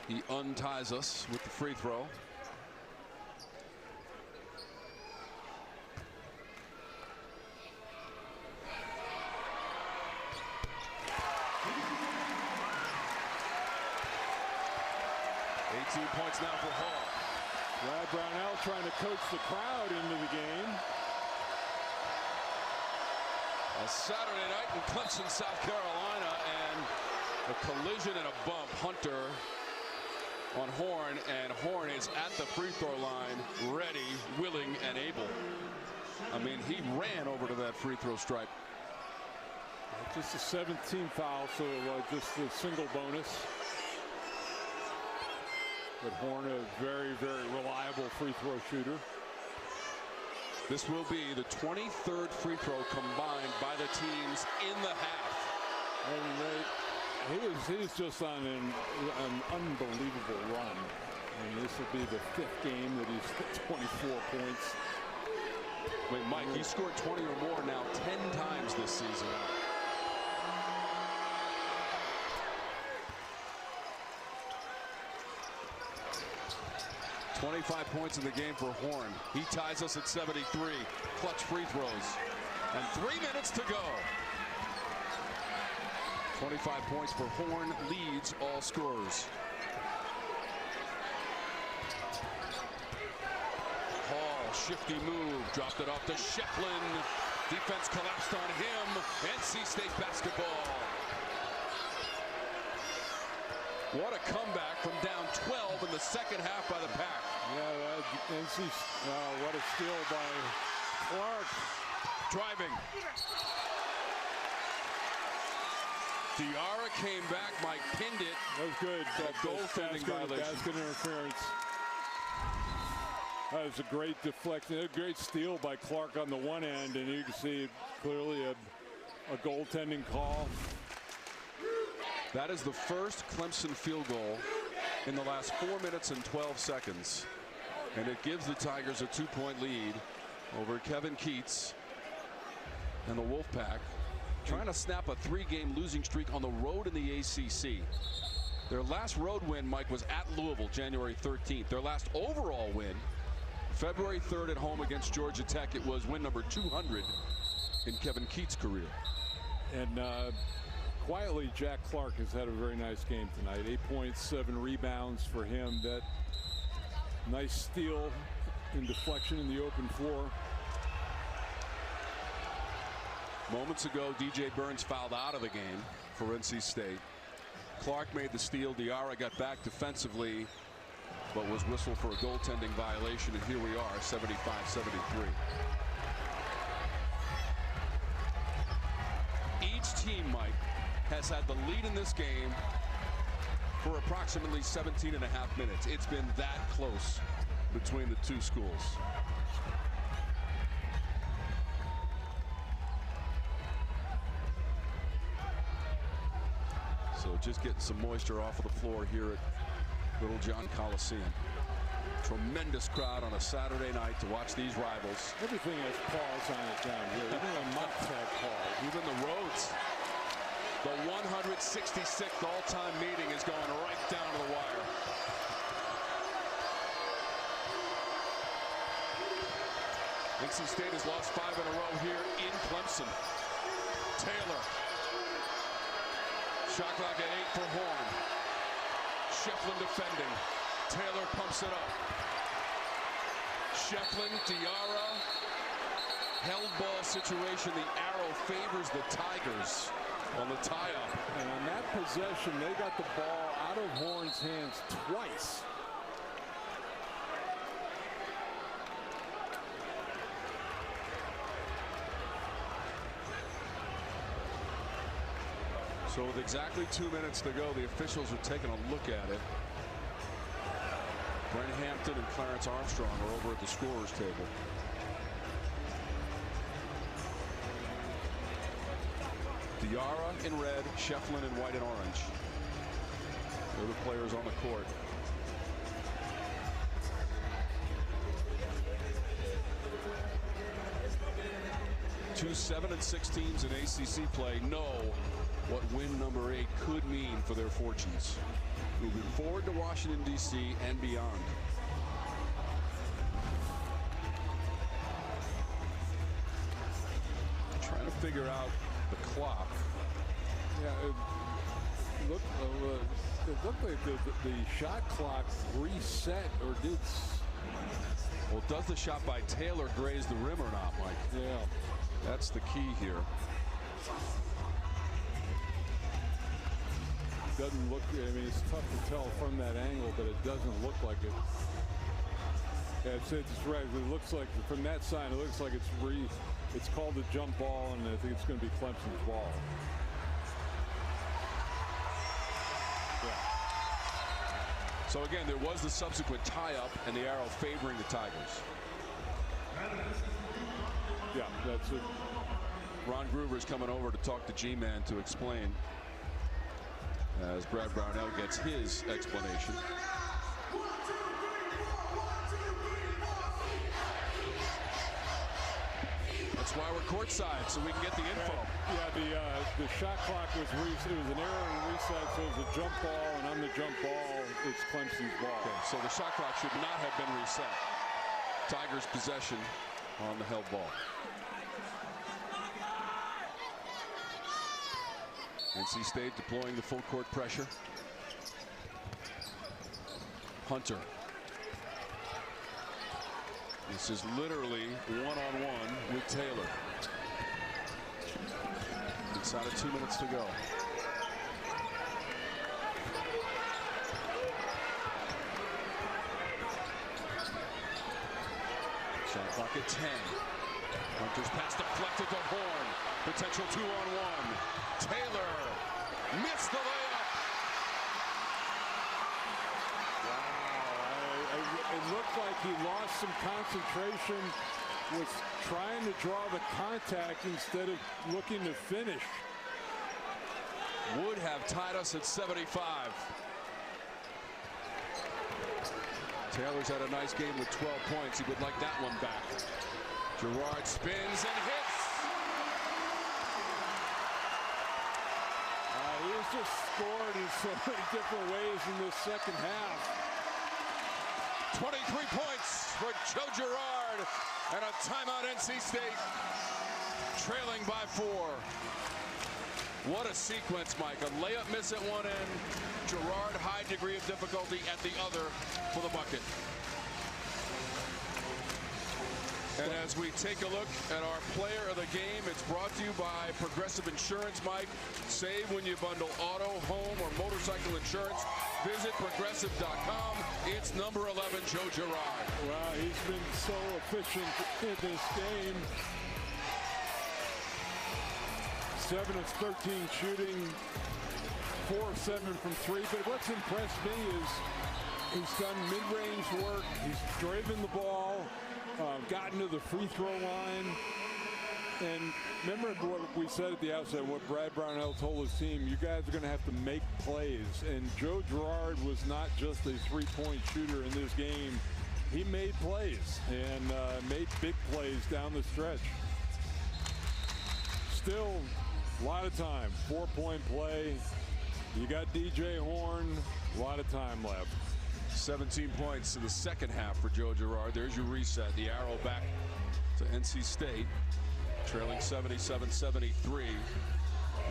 He unties us with the free throw. Points now for Hall. Brad Brownell trying to coach the crowd into the game. A Saturday night in Clemson, South Carolina, and a collision and a bump. Hunter on Horne, and Horne is at the free throw line, ready, willing, and able. I mean, he ran over to that free throw stripe. Just a 17 foul, so just a single bonus. But Horne, a very, very reliable free throw shooter. This will be the 23rd free throw combined by the teams in the half. And he was just on an unbelievable run. And this will be the 5th game that he's hit 24 points. Wait, Mike, he scored 20 or more now 10 times this season. 25 points in the game for Horne. He ties us at 73. Clutch free throws. And 3 minutes to go. 25 points for Horne, leads all scorers. Hall, shifty move, dropped it off to Shefflin. Defense collapsed on him. NC State basketball. What a comeback from down 12 in the second half by the Pack. Yeah, NC, what a steal by Clark. Driving. Diarra came back, Mike pinned it. That was good. Goaltending violation. Basket interference. That was a great deflection. A great steal by Clark on the one end, and you can see clearly a goaltending call. That is the first Clemson field goal in the last 4 minutes and 12 seconds. And it gives the Tigers a 2-point lead over Kevin Keats and the Wolfpack, trying to snap a 3-game losing streak on the road in the ACC. Their last road win, Mike, was at Louisville, January 13th. Their last overall win, February 3rd at home against Georgia Tech. It was win number 200 in Kevin Keats' career. And quietly, Jack Clark has had a very nice game tonight. 8 points, 7 rebounds for him. That nice steal and deflection in the open floor. Moments ago, DJ Burns fouled out of the game for NC State. Clark made the steal. Diarra got back defensively, but was whistled for a goaltending violation. And here we are, 75-73. Each team, Mike, has had the lead in this game for approximately 17 and a half minutes. It's been that close between the two schools. So just getting some moisture off of the floor here at Little John Coliseum. Tremendous crowd on a Saturday night to watch these rivals. Everything has paws on it down here. Even the Mocs have paws. Even the roads. The 166th all-time meeting is going right down to the wire. NC State has lost 5 in a row here in Clemson. Taylor. Shot clock at 8 for Horne. Shefflin defending. Taylor pumps it up. Shefflin, Diarra, held ball situation. The arrow favors the Tigers on the tie-up. And on that possession, they got the ball out of Horne's hands twice. So with exactly 2 minutes to go, the officials are taking a look at it. Brent Hampton and Clarence Armstrong are over at the scorer's table. Diarra in red, Shefflin in white and orange. They're the players on the court. Two 7 and 6 teams in ACC play know what win number 8 could mean for their fortunes. Moving forward to Washington, D.C. and beyond. Trying to figure out the clock. Yeah, it looked like the shot clock reset, or did. Well, does the shot by Taylor graze the rim or not, Mike? Yeah. That's the key here. Doesn't look, I mean, it's tough to tell from that angle, but it doesn't look like it. Yeah, it's right. It looks like, from that side, it looks like it's called a jump ball, and I think it's going to be Clemson's ball. Yeah. So again, there was the subsequent tie-up and the arrow favoring the Tigers. Yeah, that's it. Ron Groover's coming over to talk to G-Man to explain, as Brad Brownell gets his explanation. That's why we're courtside, so we can get the info. Yeah, the shot clock was it was an error and reset, so it was a jump ball, and on the jump ball, it's Clemson's ball. Okay, so the shot clock should not have been reset. Tigers possession on the held ball. NC State deploying the full court pressure. Hunter. This is literally one-on-one with Taylor. Inside of 2 minutes to go. Shot clock at 10. Hunter's pass deflected to Horne. Potential 2-on-1. Taylor missed the layup. Wow, it looked like he lost some concentration, was trying to draw the contact instead of looking to finish. Would have tied us at 75. Taylor's had a nice game with 12 points. He would like that one back. Girard spins and hits. He has just scored in so many different ways in this second half. 23 points for Joe Girard, and a timeout. NC State trailing by 4. What a sequence, Mike. A layup miss at one end. Girard, high degree of difficulty at the other for the bucket. And as we take a look at our player of the game, it's brought to you by Progressive Insurance, Mike. Save when you bundle auto, home, or motorcycle insurance. Visit progressive.com. It's number 11, Joe Girard. Wow, he's been so efficient in this game. 7 of 13 shooting, 4 of 7 from 3. But what's impressed me is he's done mid-range work. He's driven the ball. Gotten to the free throw line. And remember what we said at the outset, what Brad Brownell told his team, you guys are going to have to make plays. And Joe Girard was not just a three-point shooter in this game. He made plays and made big plays down the stretch. Still a lot of time. 4-point play. You got DJ Horne. A lot of time left. 17 points in the second half for Joe Girard. There's your reset. The arrow back to NC State, trailing 77-73.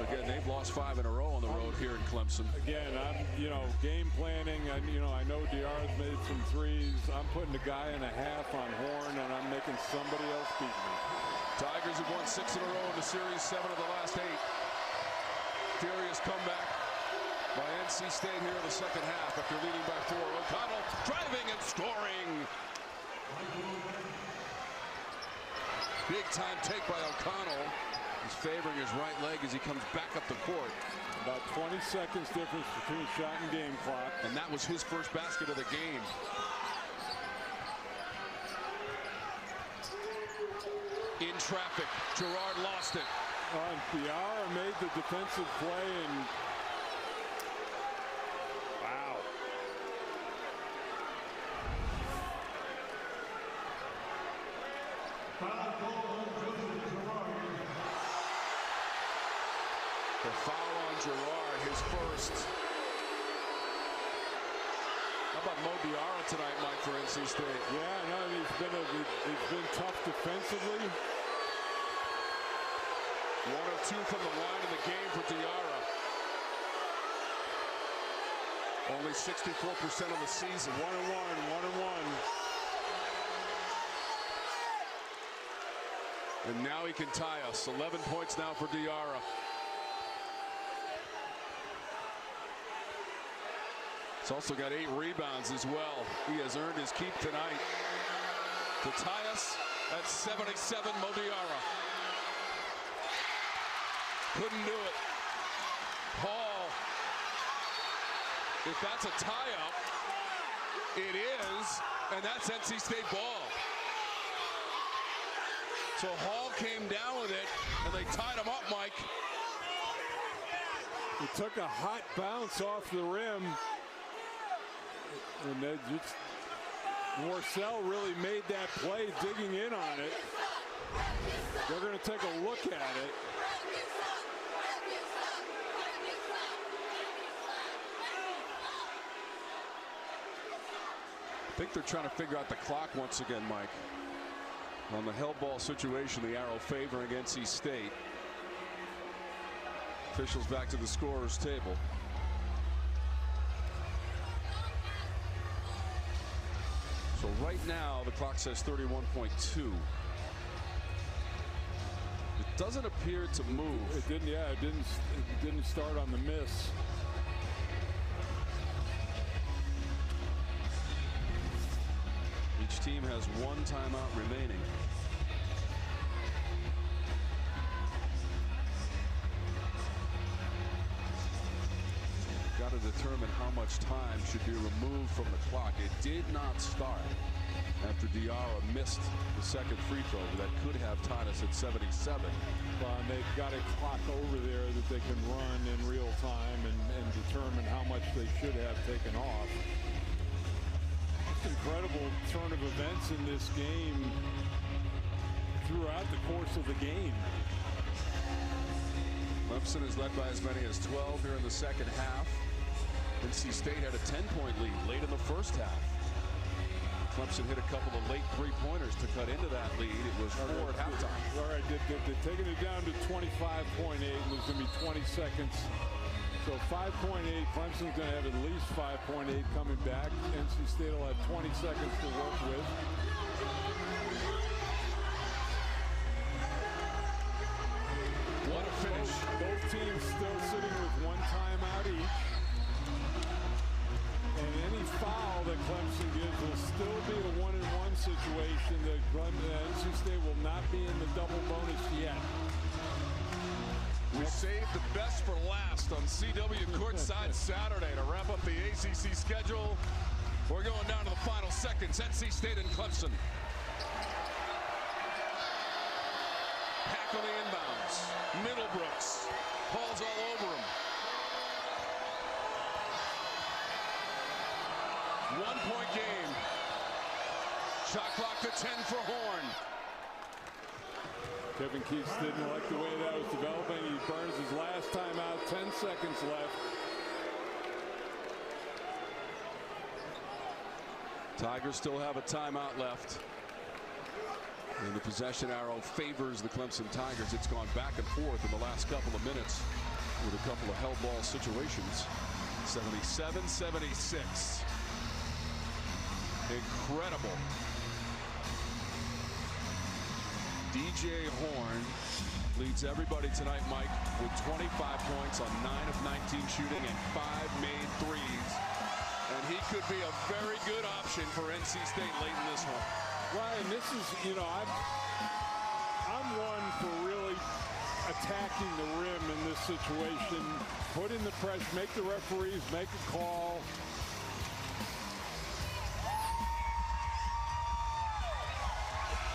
Again, they've lost 5 in a row on the road here in Clemson. Again, I'm, game planning. I know Diarra's made some threes. I'm putting a guy and a half on Horne, and I'm making somebody else beat me. Tigers have won 6 in a row in the series, 7 of the last 8. Furious comeback by NC State here in the second half after leading by 4. O'Connell driving and scoring. Big time take by O'Connell. He's favoring his right leg as he comes back up the court. About 20 seconds difference between shot and game clock. And that was his first basket of the game. In traffic, Girard lost it. Diarra made the defensive play and wow. The foul on Girard, his first. How about Mo Diarra tonight, Mike, for NC State? Yeah, no, he's been tough defensively. 1 of 2 from the line in the game for Diarra. Only 64% of the season. 1 and 1. And now he can tie us. 11 points now for Diarra. He's also got 8 rebounds as well. He has earned his keep tonight. To tie us at 77, Mo Diarra. Couldn't do it. Hall. If that's a tie-up, it is, and that's NC State ball. So Hall came down with it, and they tied him up, Mike. He took a hot bounce off the rim. And then just Morcell really made that play, digging in on it. They're going to take a look at it. I think they're trying to figure out the clock once again, Mike. On the hell ball situation, the arrow favoring NC State. Officials back to the scorer's table. So right now the clock says 31.2. It doesn't appear to move. It didn't. Yeah, it didn't start on the miss. Each team has 1 timeout remaining. Got to determine how much time should be removed from the clock. It did not start after Diarra missed the second free throw that could have tied us at 77. Well, and they've got a clock over there that they can run in real time and determine how much they should have taken off. Incredible turn of events in this game throughout the course of the game. Clemson is led by as many as 12 here in the second half. NC State had a 10-point lead late in the first half. Clemson hit a couple of late three-pointers to cut into that lead. It was 4 at halftime. All right, they're taking it down to 25.8. There's going to be 20 seconds. So 5.8, Clemson's going to have at least 5.8 coming back. NC State will have 20 seconds to work with. What a finish. Both teams still sitting with 1 timeout each. And any foul that Clemson gives will still be a 1-and-1 situation. The NC State will not be in the double bonus yet. We saved the best for last on CW Courtside Saturday to wrap up the ACC schedule. We're going down to the final seconds. NC State and Clemson. Hack on the inbounds. Middlebrooks. Paul's all over him. 1-point game. Shot clock to 10 for Horne. Kevin Keats didn't like the way that was developing. He burns his last time out. 10 seconds left. Tigers still have a timeout left. And the possession arrow favors the Clemson Tigers. It's gone back and forth in the last couple of minutes with a couple of hell ball situations. 77-76. Incredible. DJ Horne leads everybody tonight, Mike, with 25 points on 9 of 19 shooting and 5 made threes. And he could be a very good option for NC State late in this one. Ryan, this is, you know, I'm one for really attacking the rim in this situation. Put in the pressure, make the referees make a call.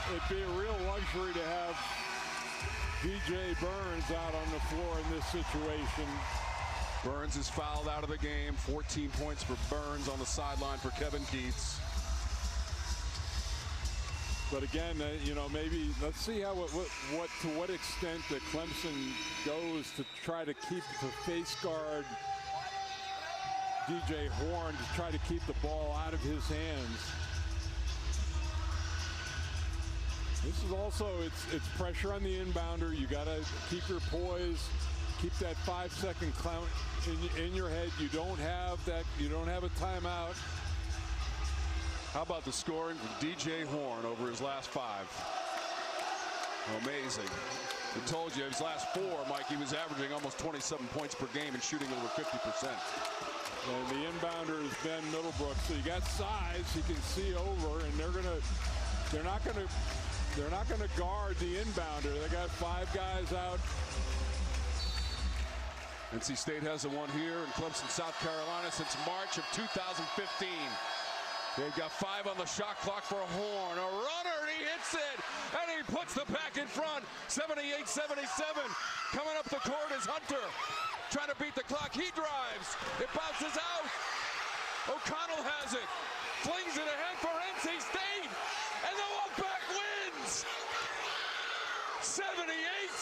It'd be a real luxury to have DJ Burns out on the floor in this situation. Burns is fouled out of the game. 14 points for Burns on the sideline for Kevin Keats. But again, you know, maybe let's see how to what extent that Clemson goes to try to keep the face guard DJ Horne to try to keep the ball out of his hands. This is also it's pressure on the inbounder. You got to keep your poise, keep that 5-second count in your head. You don't have that. You don't have a timeout. How about the scoring from DJ Horne over his last 5? Amazing. I told you his last 4, Mike, he was averaging almost 27 points per game and shooting over 50%. And the inbounder is Ben Middlebrook, so you got size. He can see over, and they're not gonna guard the inbounder. They got 5 guys out. NC State hasn't won here in Clemson, South Carolina since March of 2015. They've got 5 on the shot clock for Horne. A runner, and he hits it, and he puts the pack in front. 78-77. Coming up the court is Hunter, trying to beat the clock. He drives. It bounces out. O'Connell has it. Flings it ahead for NC State, and the Wolfpack wins. 78-77.